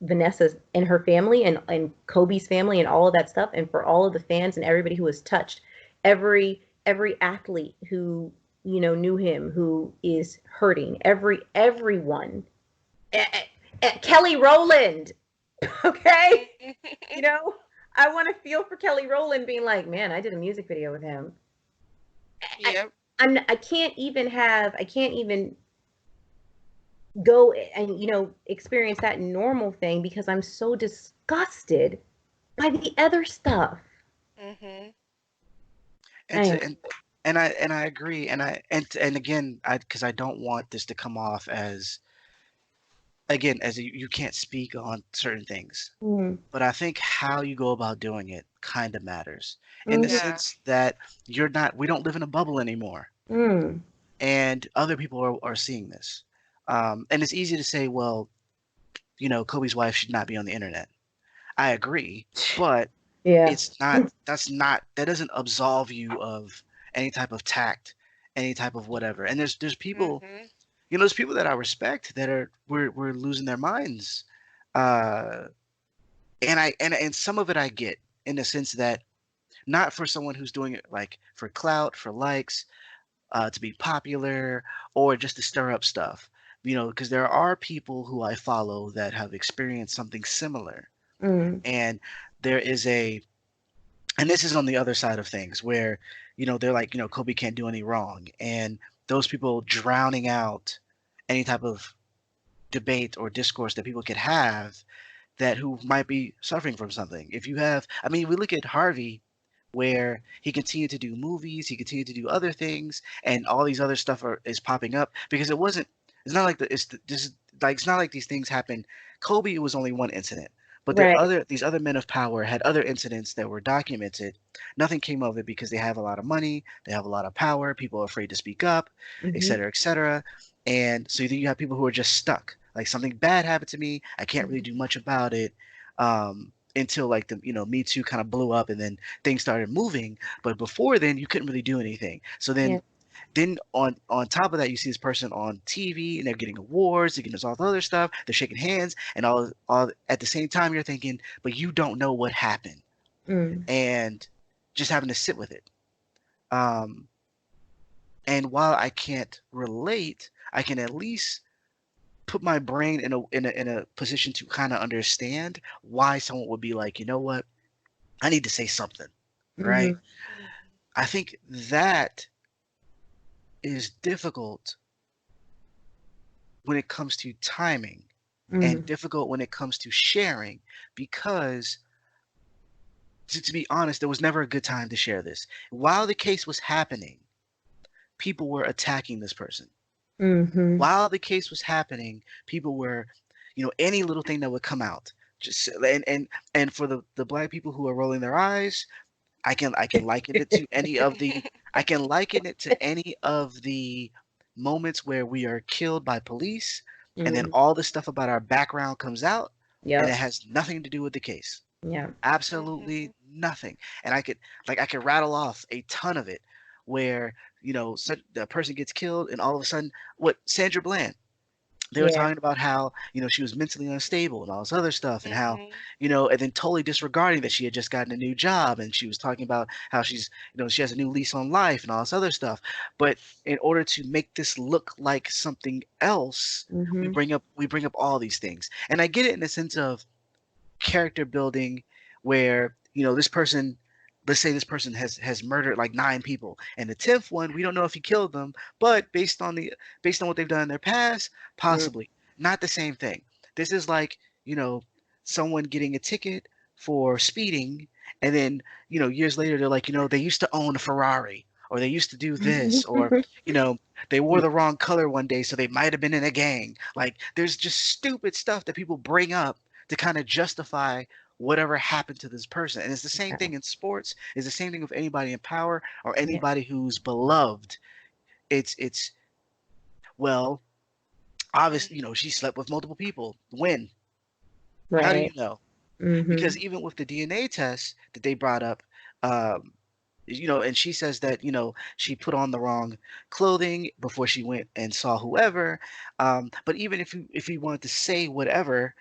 Vanessa's and her family and Kobe's family and all of that stuff, and for all of the fans and everybody who was touched, every athlete who knew him, who is hurting, everyone. Kelly Rowland, okay. I want to feel for Kelly Rowland being like, man, I did a music video with him. Yep. I can't even go and experience that normal thing because I'm so disgusted by the other stuff. And I agree, and again, because I don't want this to come off as, again, as you can't speak on certain things, but I think how you go about doing it kind of matters in the sense that we don't live in a bubble anymore, and other people are seeing this, and it's easy to say, well, Kobe's wife should not be on the internet. I agree, but it's not. That doesn't absolve you of any type of tact, any type of whatever. And there's people, there's people that I respect that we're losing their minds, and some of it I get in the sense that not for someone who's doing it like for clout, for likes, to be popular, or just to stir up stuff. Because there are people who I follow that have experienced something similar, and there is and this is on the other side of things where, they're like, Kobe can't do any wrong. And those people drowning out any type of debate or discourse that people could have who might be suffering from something. We look at Harvey, where he continued to do movies, he continued to do other things, and all these other stuff is popping up because it's not like these things happen. Kobe was only one incident. But these other men of power had other incidents that were documented. Nothing came of it because they have a lot of money, they have a lot of power, people are afraid to speak up, et cetera, et cetera. And so then you have people who are just stuck. Like, something bad happened to me, I can't really do much about it, until like the Me Too kind of blew up and then things started moving. But before then, you couldn't really do anything. So then on top of that, you see this person on TV and they're getting awards, they're getting all the other stuff, they're shaking hands, and all at the same time you're thinking, but you don't know what happened, and just having to sit with it. And while I can't relate, I can at least put my brain in a position to kind of understand why someone would be like, you know what, I need to say something, right? I think that is difficult when it comes to timing, and difficult when it comes to sharing, because to be honest, there was never a good time to share this. While the case was happening, people were attacking this person. Mm-hmm. While the case was happening, people were, any little thing that would come out. Just and for the black people who are rolling their eyes, I can liken it to any of the I can liken it to any of the moments where we are killed by police, and then Mm. all the stuff about our background comes out, and it Yep. has nothing to do with the case. Yeah. Absolutely nothing. And I could rattle off a ton of it where, such the person gets killed and all of a sudden, what Sandra Bland, they were Yeah. talking about how, she was mentally unstable and all this other stuff, and how, Mhm. and then totally disregarding that she had just gotten a new job, and she was talking about how she's, she has a new lease on life and all this other stuff. But in order to make this look like something else, we Mm-hmm. bring up all these things. And I get it in the sense of character building where, this person, let's say this person has murdered like 9 people, and the 10th one, we don't know if he killed them, but based on what they've done in their past, Mm. possibly. Not the same thing. This is like, someone getting a ticket for speeding, and then, years later they're like, they used to own a Ferrari, or they used to do this, or, you know they wore the wrong color one day, so they might have been in a gang. Like, there's just stupid stuff that people bring up to kind of justify whatever happened to this person. And it's the same thing in sports. It's the same thing with anybody in power or Yeah. anybody who's beloved. It's well, obviously, she slept with multiple people. When? How do you Right. know? Mm-hmm. Because even with the DNA test that they brought up, um, and she says that, she put on the wrong clothing before she went and saw whoever. But even if you wanted to say whatever,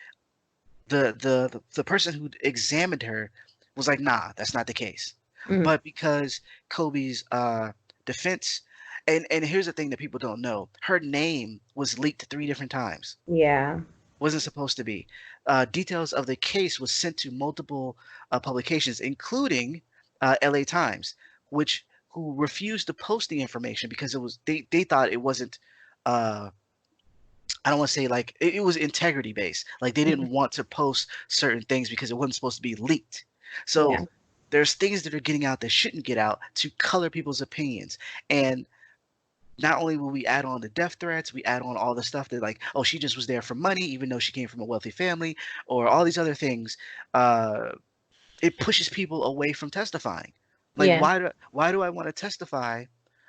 the person who examined her was like, nah, that's not the case. Mm. But because Kobe's defense, and here's the thing that people don't know, her name was leaked 3 different times. Yeah. Wasn't supposed to be. Details of the case was sent to multiple publications, including LA Times, which who refused to post the information because they thought it wasn't uh, I don't want to say like it was integrity based. Like they Mhm. didn't want to post certain things because it wasn't supposed to be leaked. So Yeah. there's things that are getting out that shouldn't get out to color people's opinions. And not only will we add on the death threats, we add on all the stuff that like, oh, she just was there for money, even though she came from a wealthy family, or all these other things. Uh, it pushes people away from testifying. Like, Yeah. why do I want to testify?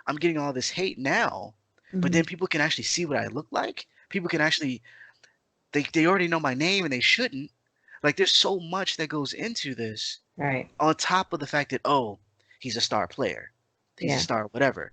I'm getting all this hate now, but Hmm. then people can actually see what I look like. People can actually they already know my name and they shouldn't. Like there's so much that goes into this Right. on top of the fact that, oh, he's a star player. He's a Yeah. star to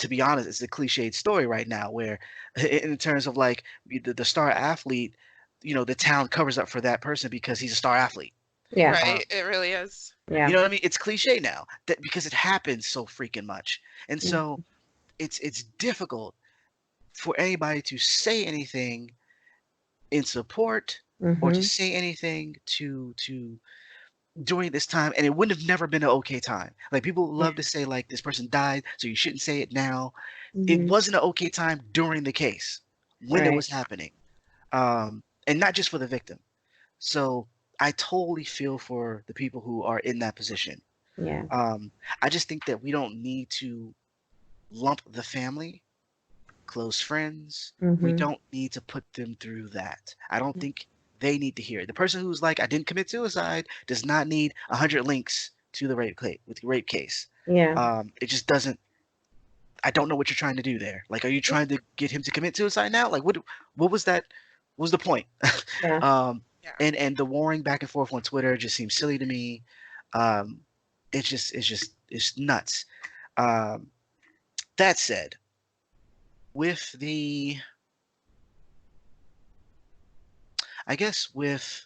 be honest, it's a cliched story right now where in terms of like the star athlete, the town covers up for that person because he's a star athlete. Yeah. Right, it really is. Yeah. You know what I mean? It's cliche now that because it happens so freaking much. And Mm. so it's difficult for anybody to say anything in support or to Mm-hmm. say anything to during this time, and it wouldn't have never been an okay time. Like people Yeah. love to say like this person died so you shouldn't say it now. It Mm-hmm. wasn't an okay time during the case when it Right. was happening, and not just for the victim. So I totally feel for the people who are in that position. Yeah. um, I just think that we don't need to lump the family, close friends. We Mm-hmm. don't need to put them through that. I don't think they need to hear it. The person who's like, I didn't commit suicide, does not need 100 links to the rape case. Yeah. It just doesn't. I don't know what you're trying to do there. Like, are you trying to get him to commit suicide now? Like, what was that? What was the point? Yeah. um, Yeah. and the warring back and forth on Twitter just seems silly to me. Um, it's nuts. Um, that said, with the I guess with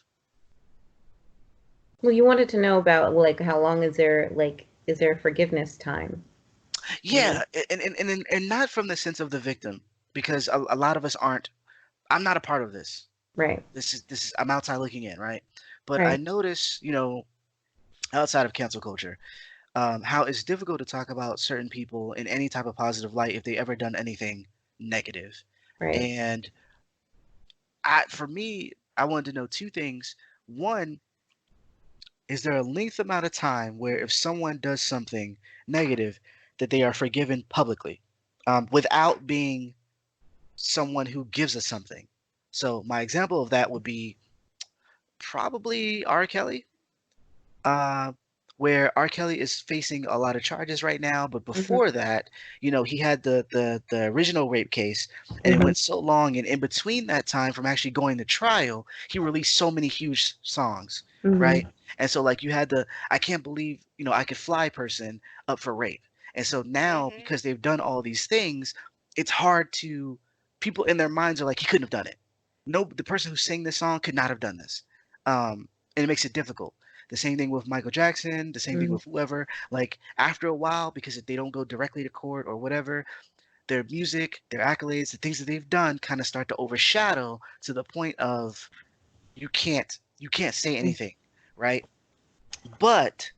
Well, you wanted to know about like how long is there forgiveness time? Mm. yeah, and not from the sense of the victim, because a lot of us aren't. I'm not a part of this. Right. This is I'm outside looking in, right? But I Right. notice, outside of cancel culture, how it's difficult to talk about certain people in any type of positive light if they ever done anything negative. Right. And for me, I wanted to know 2 things. One, is there a length amount of time where if someone does something negative that they are forgiven publicly, without being someone who gives us something. So my example of that would be probably R. Kelly, uh, where R. Kelly is facing a lot of charges right now. But Mm-hmm. before that, he had the original rape case, and it Mm-hmm. went so long. And in between that time, from actually going to trial, he released so many huge songs, right? Mm-hmm. And so like you had the I can't believe I could fly person up for rape. And so now Mhm. because they've done all these things, it's hard to people in their minds are like he couldn't have done it. No, the person who sang this song could not have done this. And it makes it difficult. The same thing with Michael Jackson, the same thing Mm-hmm. with whoever. Like after a while, because if they don't go directly to court or whatever, their music, their accolades, the things that they've done kind of start to overshadow to the point of you can't say anything, right? But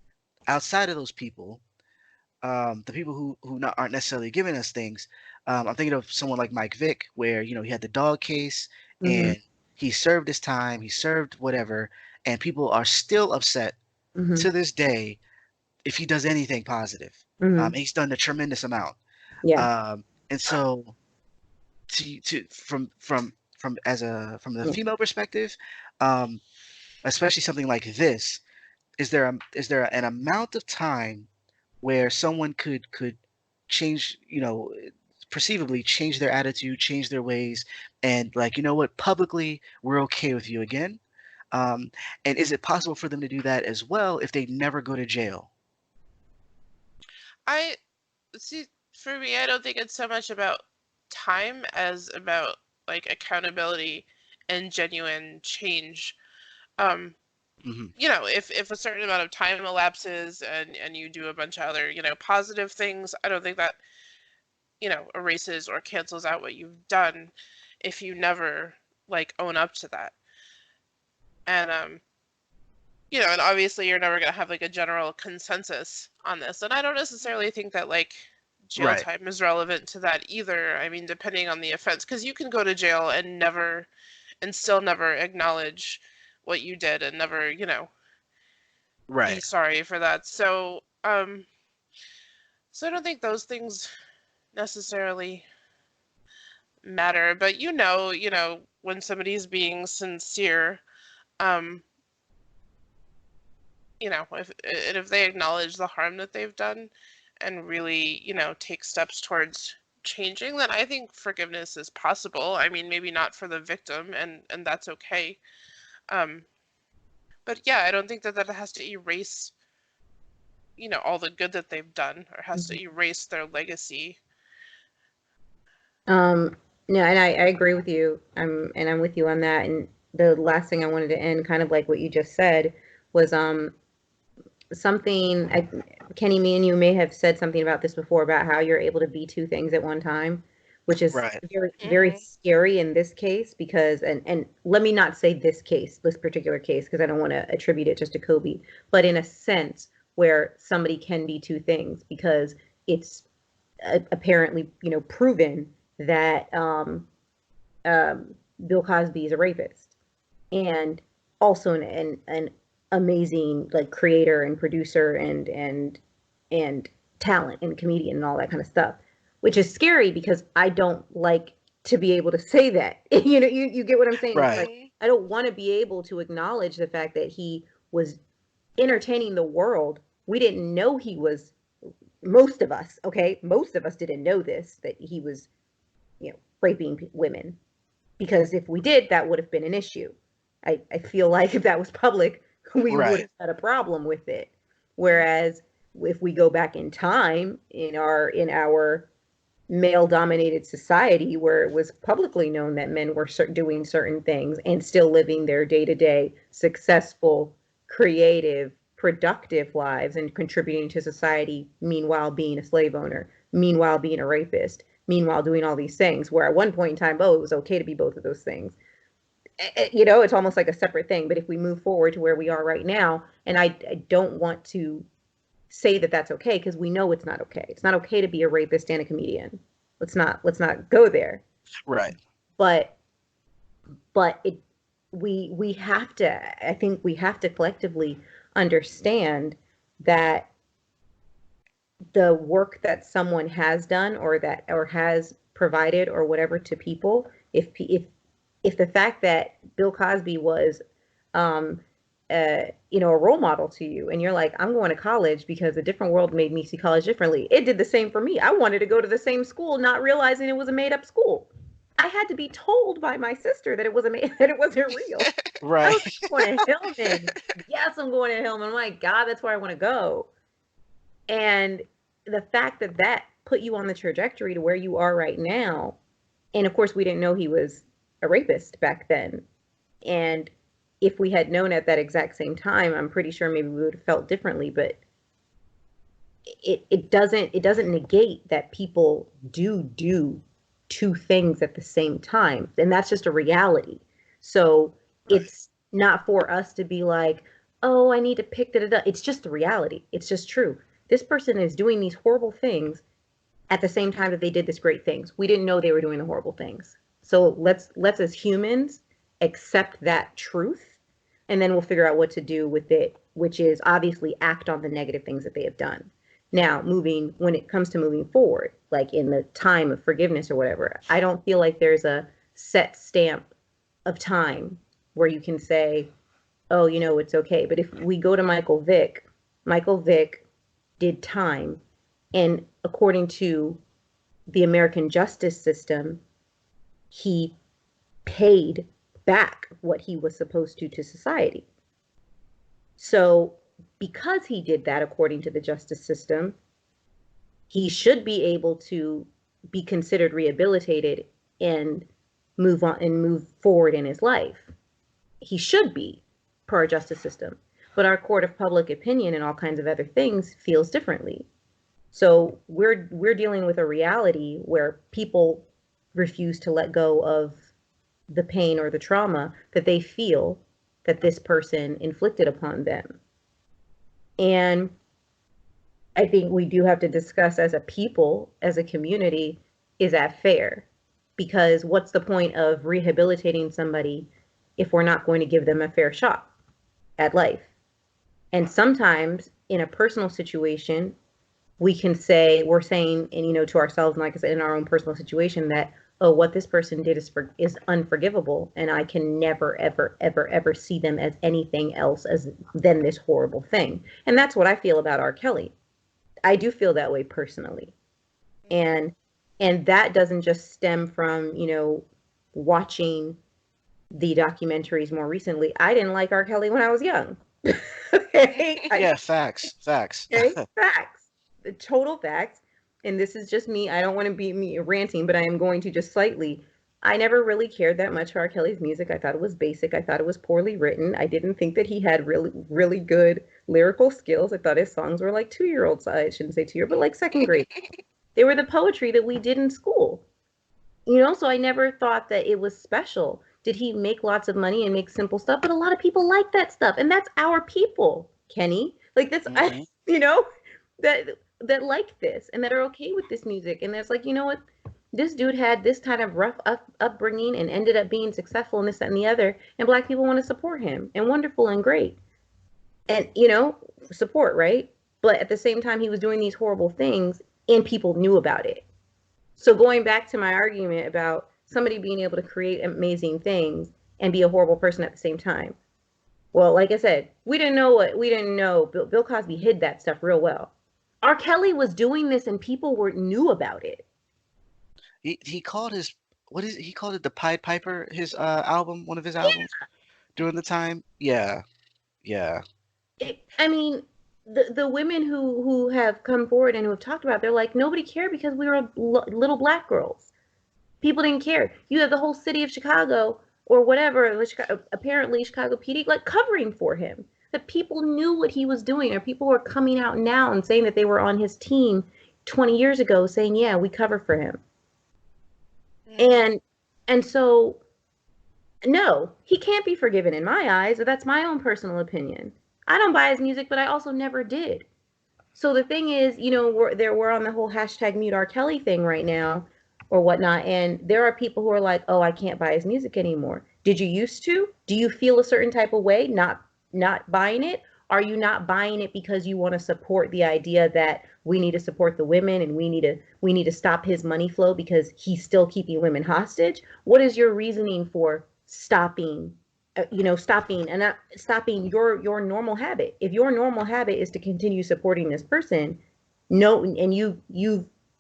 outside of those people, the people who aren't necessarily giving us things, I'm thinking of someone like Mike Vick, where he had the dog case Mm-hmm. and he served his time, he served whatever, and people are still upset Mm-hmm. to this day if he does anything positive. Mm-hmm. He's done a tremendous amount. Yeah. And so to from the Yeah. female perspective, um, especially something like this, is there an amount of time where someone could change, perceivably change their attitude, change their ways, and like, what, publicly we're okay with you again? Um, and is it possible for them to do that as well if they never go to jail? I see. For me, I don't think it's so much about time as about like accountability and genuine change. Um, Hmm. if a certain amount of time elapses and you do a bunch of other positive things, I don't think that erases or cancels out what you've done if you never like own up to that. And and obviously you're never going to have like a general consensus on this. And I don't necessarily think that like jail Right. time is relevant to that either. I mean, depending on the offense, because you can go to jail and still never acknowledge what you did and never, be Right. sorry for that. So I don't think those things necessarily matter, but when somebody's being sincere, um, if they acknowledge the harm that they've done and really, take steps towards changing, then I think forgiveness is possible. I mean, maybe not for the victim, and that's okay. Um, but yeah, I don't think that has to erase, all the good that they've done or has to erase their legacy. Um, no, and I agree with you. I'm with you on that. And the last thing I wanted to end, kind of like what you just said, was something. Kenny, me and you may have said something about this before about how you're able to be two things at one time, which is Right. very very Hmm. scary in this case because and let me not say this particular case because I don't want to attribute it just to Kobe, but in a sense where somebody can be two things because it's apparently proven that um, Bill Cosby is a rapist and also an amazing like creator and producer and talent and comedian and all that kind of stuff, which is scary because I don't like to be able to say that. You get what I'm saying? It's Right. like Hmm. I don't want to be able to acknowledge the fact that he was entertaining the world. We didn't know he was most of us, okay, most of us didn't know this that he was, raping women because if we did, that would have been an issue. I feel like if that was public, we would Right. have had a problem with it. Whereas if we go back in time in our male dominated society where it was publicly known that men were doing certain things and still living their day-to-day successful, creative, productive lives and contributing to society, meanwhile being a slave owner, meanwhile being a rapist, meanwhile doing all these things, where at one point in time, it was okay to be both of those things. It's almost like a separate thing. But if we move forward to where we are right now, and I don't want to say that that's okay because we know it's not okay. It's not okay to be a rapist and a comedian. Let's not go there. Right. But it we have to. I think we have to collectively understand that the work that someone has done or has provided or whatever to people, if the fact that Bill Cosby was um you know, a role model to you, and you're like, I'm going to college because a different world made me see college differently. It did the same for me. I wanted to go to the same school, not realizing it was a made up school. I had to be told by my sister that it was that it wasn't real. I Right. was going to Hillman. Yes, I'm going to Hillman. Oh my God, that's where I want to go. And the fact that that put you on the trajectory to where you are right now, and of course, we didn't know he was a rapist back then. And if we had known at that exact same time, I'm pretty sure maybe we would have felt differently. But it doesn't negate that people do two things at the same time, and that's just a reality. So Right. it's not for us to be like, oh, I need to pick that. It's just the reality. It's just true. This person is doing these horrible things at the same time that they did this great things. We didn't know they were doing the horrible things. So let's as humans accept that truth, and then we'll figure out what to do with it, which is obviously act on the negative things that they have done. Now, when it comes to moving forward, like in the time of forgiveness or whatever, I don't feel like there's a set stamp of time where you can say, oh, you know, it's okay. But if we go to Michael Vick did time, and according to the American justice system, he paid back what he was supposed to society. So, because he did that according to the justice system, he should be able to be considered rehabilitated and move on and move forward in his life. He should be, per our justice system. But our court of public opinion and all kinds of other things feels differently. So we're dealing with a reality where people refuse to let go of the pain or the trauma that they feel that this person inflicted upon them. And I think we do have to discuss as a people, as a community, is that fair? Because what's the point of rehabilitating somebody if we're not going to give them a fair shot at life? And sometimes in a personal situation, we can say, we're saying, and you know, to ourselves, and like I said, in our own personal situation, that, oh, what this person did is unforgivable, and I can never, ever, ever, ever see them as anything else as than this horrible thing. And that's what I feel about R. Kelly. I do feel that way personally. And that doesn't just stem from, you know, watching the documentaries more recently. I didn't like R. Kelly when I was young. Okay? Yeah, facts. Okay? Facts. The total facts. And this is just me. I don't want to be me ranting, but I am going to just slightly. I never really cared that much for R. Kelly's music. I thought it was basic. I thought it was poorly written. I didn't think that he had really, really good lyrical skills. I thought his songs were like 2-year-olds. I shouldn't say 2-year, but like second grade. They were the poetry that we did in school. You know, so I never thought that it was special. Did he make lots of money and make simple stuff? But a lot of people like that stuff. And that's our people, Kenny. Like that's, Mm-hmm. you know, that like this and that are okay with this music. And that's like, you know what? This dude had this kind of rough upbringing and ended up being successful in this, that, and the other. And Black people want to support him, and wonderful and great. And, you know, support, right? But at the same time, he was doing these horrible things and people knew about it. So going back to my argument about somebody being able to create amazing things and be a horrible person at the same time. Well, like I said, we didn't know. Bill Cosby hid that stuff real well. R. Kelly was doing this and people knew about it. He called he called it the Pied Piper, his album, one of his albums during the time. Yeah. I mean, the women who have come forward and who have talked about it, they're like, nobody cared because we were little Black girls. People didn't care. You have the whole city of Chicago or whatever, apparently Chicago PD, like covering for him. That people knew what he was doing, or people were coming out now and saying that they were on his team 20 years ago, saying, yeah, we cover for him. And so, no, he can't be forgiven in my eyes. That's my own personal opinion. I don't buy his music, but I also never did. So the thing is, you know, we're on the whole hashtag mute R. Kelly thing right now or whatnot. And there are people who are like, oh, I can't buy his music anymore. Did you used to? Do you feel a certain type of way not buying it? Are you not buying it because you want to support the idea that we need to support the women and we need to stop his money flow because he's still keeping women hostage. What is your reasoning for stopping stopping and not stopping your normal habit? If your normal habit is to continue supporting this person, no, and you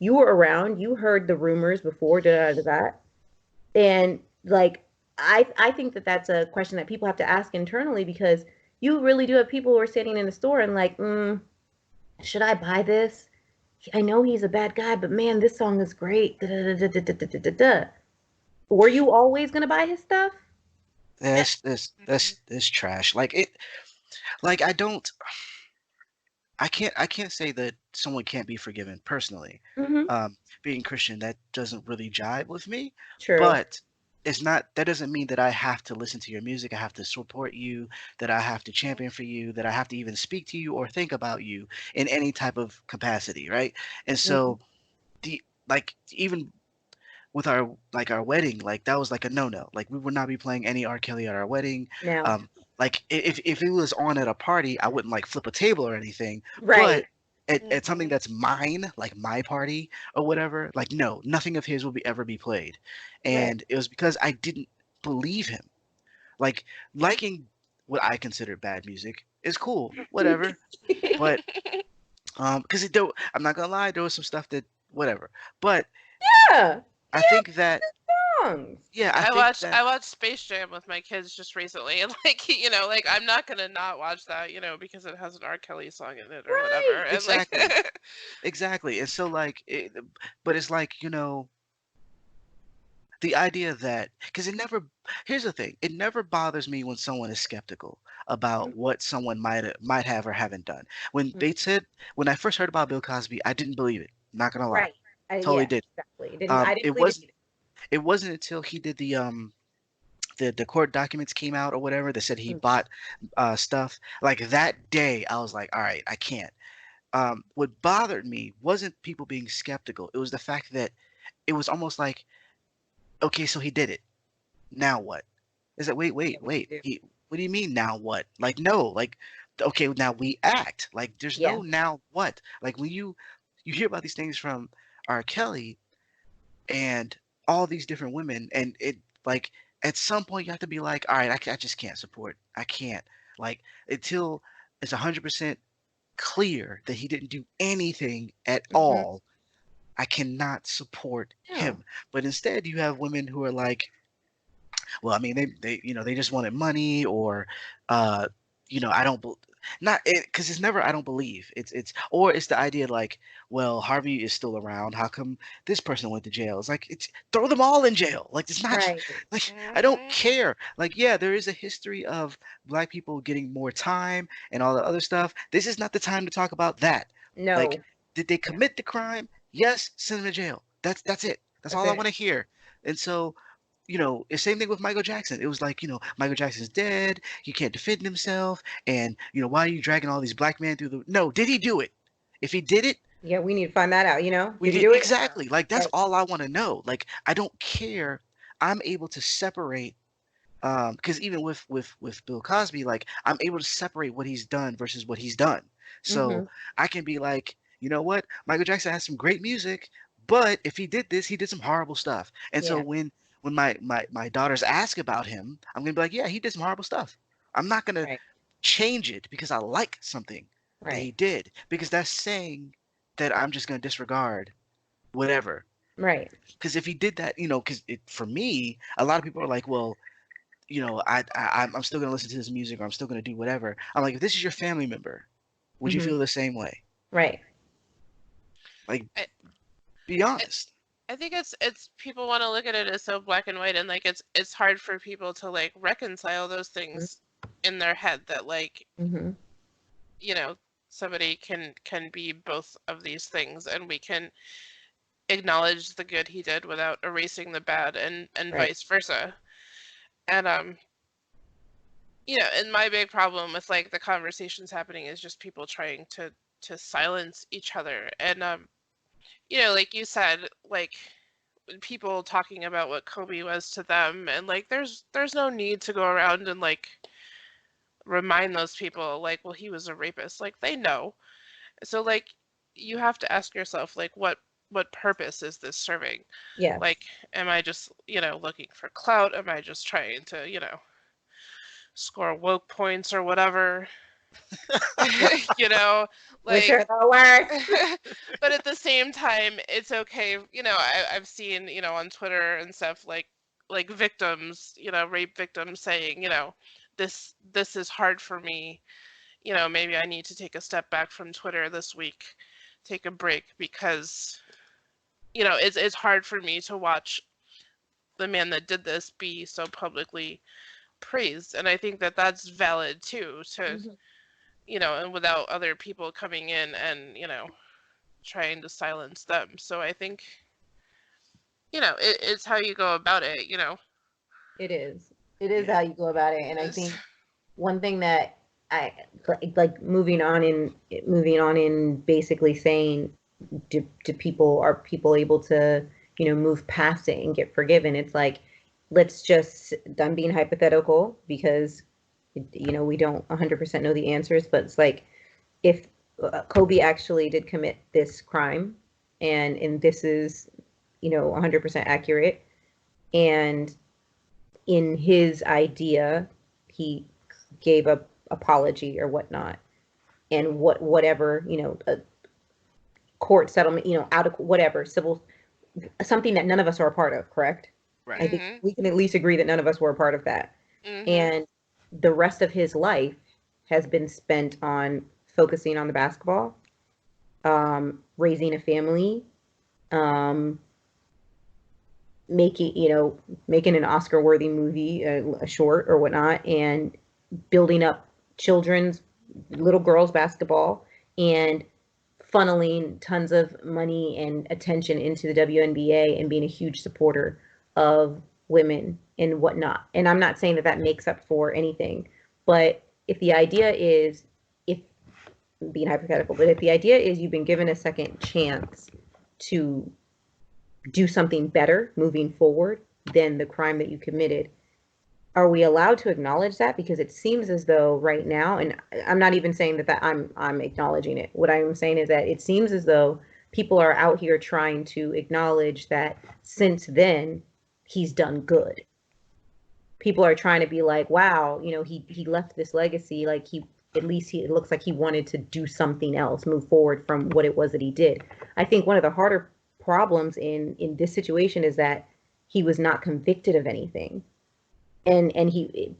were around, you heard the rumors before, that, and like I think that that's a question that people have to ask internally, because you really do have people who are sitting in the store and like, should I buy this? I know he's a bad guy, but man, this song is great. Da, da, da, da, da, da, da, da, da. Were you always gonna buy his stuff? That's trash. Like it. Like I can't say that someone can't be forgiven personally. Mm-hmm. Being Christian, that doesn't really jive with me. True. But it's not. That doesn't mean that I have to listen to your music. I have to support you. That I have to champion for you. That I have to even speak to you or think about you in any type of capacity, right? And Mm-hmm. so the like even with our wedding, like that was like a no-no. Like we would not be playing any R. Kelly at our wedding. Now, Um, like if it was on at a party, I wouldn't like flip a table or anything. But right. at something that's mine, like my party or whatever, like no, nothing of his will be ever be played. Right. And it was because I didn't believe him. Like liking what I consider bad music is cool, whatever. But because I'm not gonna lie, there was some stuff that whatever. But Yeah. I think that Songs. yeah, I I think watched that I watched Space Jam with my kids just recently, and like like I'm not gonna not watch that, because it has an R. Kelly song in it or whatever, Right. and like exactly. Exactly. And so like but it's like, the idea that because it never here's the thing, it never bothers me when someone is skeptical about what someone might have or haven't done. Mhm. When I first heard about Bill Cosby, I didn't believe it. Not gonna lie. Right. Totally Yeah, did. exactly. I didn't It believe it was either. it wasn't until he did the court documents came out or whatever that said he Mm. bought stuff. Like that day, I was like, all right, I can't. What bothered me wasn't people being skeptical. It was the fact that it was almost like, okay, so he did it. Now what? Is that Yeah, what wait? do you do? What do you mean now what? Like no, like okay, now we act. Like there's Yeah. no now what? Like when you hear about these things from R. Kelly and all these different women, and it like at some point you have to be like, all right, I just can't support. I can't like until it's 100% clear that he didn't do anything at Hmm. all. I cannot support No. him. But instead, you have women who are like, well, I mean, they just wanted money, or, uh, I don't, not because it's never I don't believe. Or it's the idea like, well, Harvey is still around. How come this person went to jail? It's like it's throw them all in jail. Like it's not Right. like I don't Mhm. care. Like yeah, there is a history of black people getting more time and all the other stuff. This is not the time to talk about that. Like, No. did they Yeah. commit the crime? Yes, send them to jail. That's it. That's That's all I it. want to hear. And so the same thing with Michael Jackson. It was like, Michael Jackson's dead. He can't defend himself. And, why are you dragging all these black men through the. No, did he do it? If he did it, Yeah, we need to find that out. we Did he did do it? exactly. Like, that's Right. all I want to know. Like, I don't care. I'm able to separate. Because even with Bill Cosby, like, I'm able to separate what he's done versus what he's done. So Hmm. I can be like, you know what? Michael Jackson has some great music, but if he did this, he did some horrible stuff. And so Yeah. when my daughters ask about him, I'm gonna be like, yeah, he did some horrible stuff. I'm not gonna Right. change it because I like something that he Right. did, because that's saying that I'm just gonna disregard whatever. Right. Because if he did that, because for me, a lot of people are like, well, I'm still gonna listen to his music, or I'm still gonna do whatever. I'm like, if this is your family member, would you Hmm. feel the same way? Right. Like, I, be I honest. I think it's people want to look at it as so black and white, and like it's hard for people to like reconcile those things in their head, that like Hmm. you know somebody can be both of these things, and we can acknowledge the good he did without erasing the bad, and Right. vice versa. And and my big problem with like the conversations happening is just people trying to silence each other. And like you said, like people talking about what Kobe was to them, and like there's no need to go around and like remind those people like, well, he was a rapist. Like they know. So like you have to ask yourself, like, what purpose is this serving? Yes. Like, am I just, looking for clout? Am I just trying to, score woke points or whatever? you know, Which like, are the worst. but at the same time, it's okay. I've seen, on Twitter and stuff, like victims, rape victims saying, this is hard for me. Maybe I need to take a step back from Twitter this week, take a break because, it's hard for me to watch the man that did this be so publicly praised. And I think that that's valid too, to, and without other people coming in and, trying to silence them. So I think, it's how you go about it, It is. It is Yeah. how you go about it. And I It's- think one thing that I like moving on in basically saying, do people are people able to, move past it and get forgiven? It's like, let's just, I'm being hypothetical because, we don't 100% know the answers, but it's like, if Kobe actually did commit this crime, and this is, 100% accurate, and in his idea, he gave a apology or whatnot, and whatever, a court settlement, out of whatever civil, something that none of us are a part of, correct? Right. I think we can at least agree that none of us were a part of that. And the rest of his life has been spent on focusing on the basketball, raising a family, um, making an Oscar-worthy movie, a short or whatnot, and building up children's, little girls' basketball, and funneling tons of money and attention into the WNBA, and being a huge supporter of women and whatnot. And I'm not saying that that makes up for anything, but if the idea is, if being hypothetical, but if the idea is you've been given a second chance to do something better moving forward than the crime that you committed, are we allowed to acknowledge that? Because it seems as though right now, and I'm not even saying that I'm acknowledging it. What I'm saying is that it seems as though people are out here trying to acknowledge that since then he's done good. People are trying to be like, wow, he left this legacy, like it looks like he wanted to do something else, move forward from what it was that he did. I think one of the harder problems in this situation is that he was not convicted of anything, and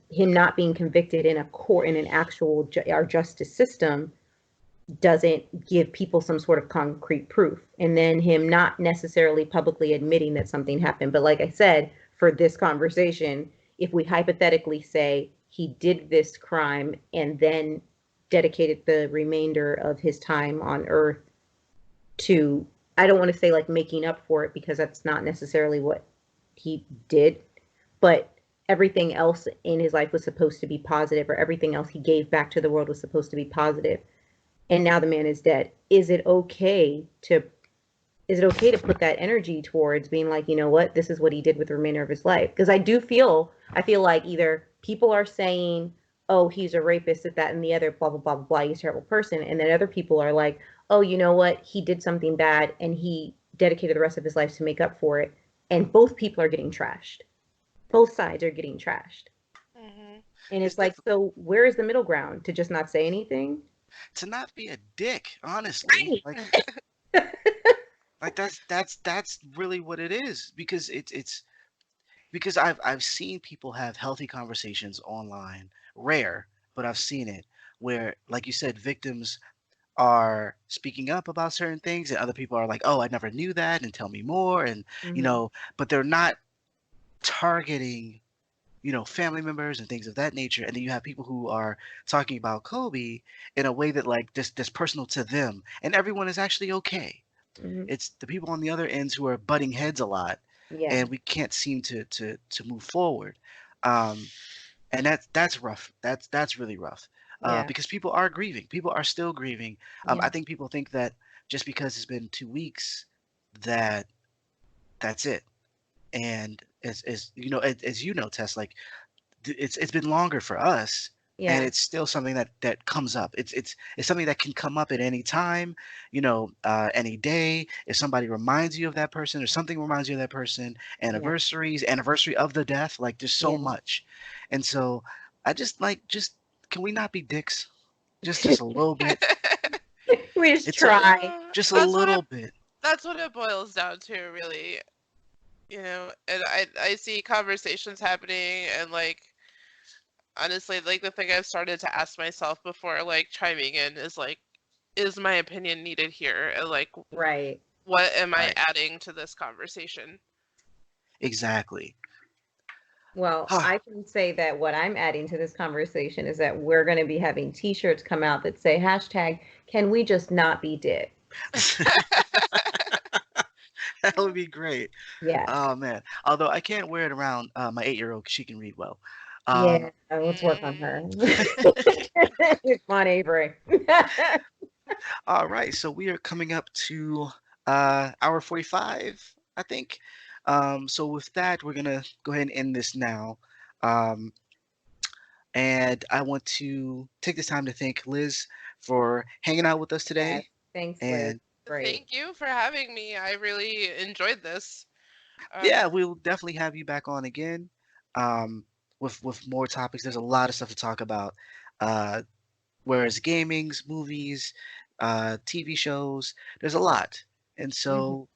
him not being convicted in a court, in an actual our justice system, doesn't give people some sort of concrete proof, and then him not necessarily publicly admitting that something happened. But like I said, for this conversation, if we hypothetically say he did this crime and then dedicated the remainder of his time on earth to, I don't want to say like making up for it, because that's not necessarily what he did, but everything else in his life was supposed to be positive, or everything else he gave back to the world was supposed to be positive, and now the man is dead. Is it okay to put that energy towards being like, you know what, this is what he did with the remainder of his life? Because I feel like either people are saying, oh, he's a rapist, that and the other, blah blah blah blah blah, he's a terrible person, and then other people are like, oh, you know what, he did something bad and he dedicated the rest of his life to make up for it. And both people are getting trashed. Both sides are getting trashed. And it's like, so where is the middle ground? To just not say anything? To not be a dick, honestly. Right. Like that's really what it is, because it's because I've seen people have healthy conversations online, rare, but I've seen it, where, like you said, victims are speaking up about certain things, and other people are like, "Oh, I never knew that, and tell me more," and but they're not targeting, family members and things of that nature. And then you have people who are talking about Kobe in a way that, like, this personal to them, and everyone is actually okay. Mhm. It's the people on the other ends who are butting heads a lot, Yeah. and we can't seem to move forward. Um, and that's rough. That's really rough, Yeah. because people are grieving. People are still grieving. I Yeah. think people think that just because it's been 2 weeks, that that's it. And as Tess, like, it's been longer for us, Yeah. and it's still something that comes up. It's something that can come up at any time, you know, any day. If somebody reminds you of that person, or something reminds you of that person, Yeah. anniversary of the death, like there's so Yeah. much. And so I just can we not be dicks? Just a little bit. We just It's a try. just a That's what little bit. that's what it boils down to, really. And I see conversations happening, and like honestly, like the thing I've started to ask myself before like chiming in is like, is my opinion needed here? And like, Right. what am I Right. adding to this conversation? Exactly. Well, I can say that what I'm adding to this conversation is that we're going to be having T-shirts come out that say hashtag, can we just not be dicks? That would be great. Yeah. Oh man. Although I can't wear it around my 8-year-old because she can read well. Yeah. Let's work on her. Come on, Avery. All right, so we are coming up to hour 45, I think. So with that, we're gonna go ahead and end this now. Um, and I want to take this time to thank Liz for hanging out with us Yes. today. Thanks, Liz. And Great. Thank you for having me. I really enjoyed this. yeah, we'll definitely have you back on again um, with more topics. There's a lot of stuff to talk about. Uh, whereas gamings, movies, TV shows, there's a lot. And Mhm. so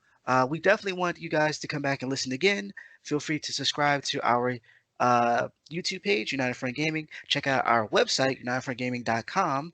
we definitely want you guys to come back and listen again. Feel free to subscribe to our YouTube page, United Front Gaming. Check out our website, unitedfrontgaming.com.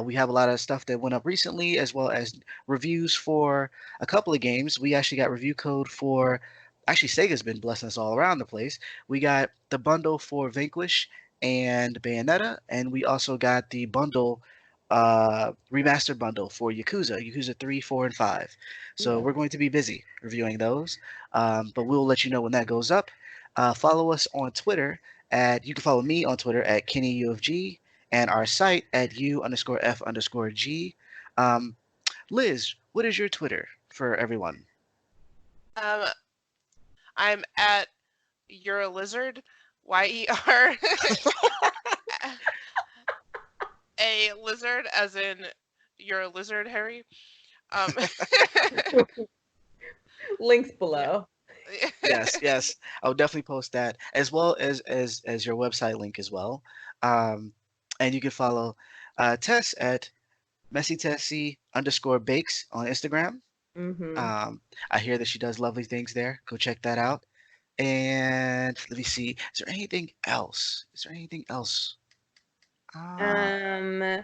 We have a lot of stuff that went up recently, as well as reviews for a couple of games. We actually got review code for, actually, Sega's been blessing us all around the place. We got the bundle for Vanquish and Bayonetta, and we also got the bundle, remastered bundle for Yakuza 3, 4, and 5. So Yeah. we're going to be busy reviewing those, but we'll let you know when that goes up. Follow us on Twitter you can follow me on Twitter at KennyUFG and our site at U_F_G. Liz, what is your Twitter for everyone? Um, I'm at You're a Lizard, YER a lizard, as in you're a lizard, Harry. Um, Links yeah. below. Yes, yes. I'll definitely post that as well as your website link as well. Um, and you can follow Tess at MessyTessie_bakes on Instagram. Mm-hmm. I hear that she does lovely things there. Go check that out. And let me see. Is there anything else? Is there anything else? Um,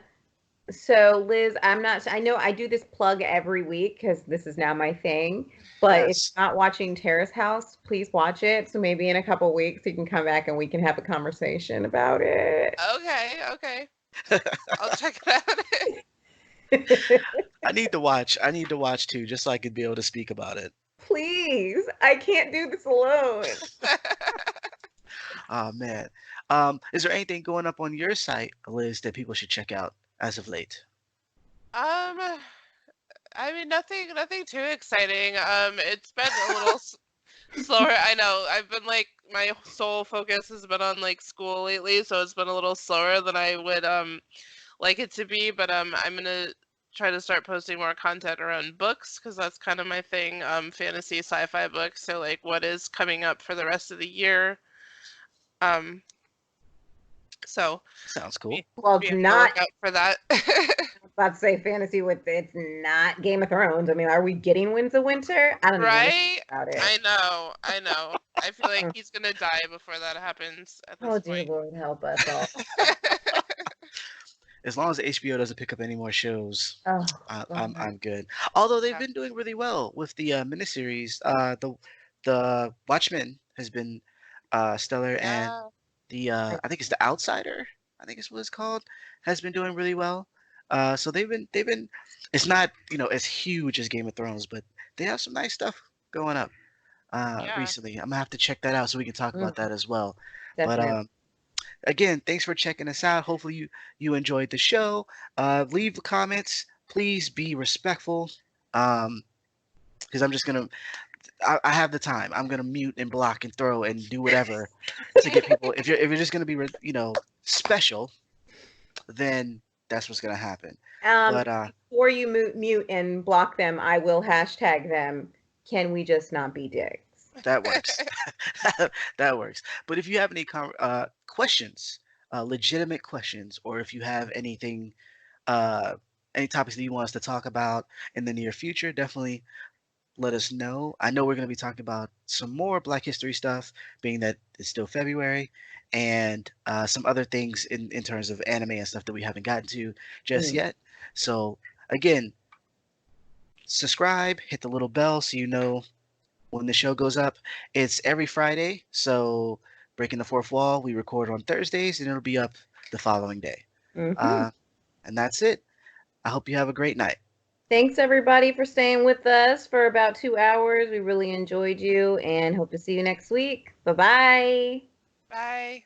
so Liz, I know I do this plug every week because this is now my thing. But if Yes. you're not watching Terrace House, please watch it. So maybe in a couple weeks you can come back and we can have a conversation about it. Okay. I'll check it out. I need to watch. I need to watch too, just so I could be able to speak about it. Please, I can't do this alone. Oh man. Is there anything going up on your site, Liz, that people should check out as of late? I mean, nothing too exciting. It's been a little slower. I know. I've been like, my sole focus has been on like school lately, so it's been a little slower than I would like it to be. But I'm gonna try to start posting more content around books because that's kind of my thing. Fantasy, sci-fi books. So like, what is coming up for the rest of the year? Um, so Sounds cool. Well, be it's on the not lookout for that. about to say fantasy with it's not Game of Thrones. I mean, are we getting Winds of Winter? I don't even want to Right? think about it. I know. I feel like he's gonna die before that happens at Oh, this dear point. Lord, help us all. As long as HBO doesn't pick up any more shows, Oh, I'm good. Although they've Yeah. been doing really well with the miniseries. The Watchmen has been stellar, and Yeah. the I think it's the Outsider. I think it's what it's called. Has been doing really well. So they've been. It's not as huge as Game of Thrones, but they have some nice stuff going up Yeah. recently. I'm gonna have to check that out so we can talk about that as well. But definitely. again, thanks for checking us out. Hopefully you enjoyed the show. Leave comments. Please be respectful. Because I'm just gonna. I have the time. I'm gonna mute and block and throw and do whatever to get people. If you're just gonna be special, then that's what's gonna happen. Um, But before you mute and block them, I will hashtag them. Can we just not be dicks? that works. That works. But if you have any questions, legitimate questions, or if you have uh, any topics that you want us to talk about in the near future, definitely let us know. I know we're going to be talking about some more Black History stuff, being that it's still February, and some other things in terms of anime and stuff that we haven't gotten to just yet. So, again, subscribe, hit the little bell so you know when the show goes up. It's every Friday, so Breaking the Fourth Wall, we record on Thursdays, and it'll be up the following day. Mm-hmm. And that's it. I hope you have a great night. Thanks everybody for staying with us for about 2 hours. We really enjoyed you and hope to see you next week. Bye-bye. Bye.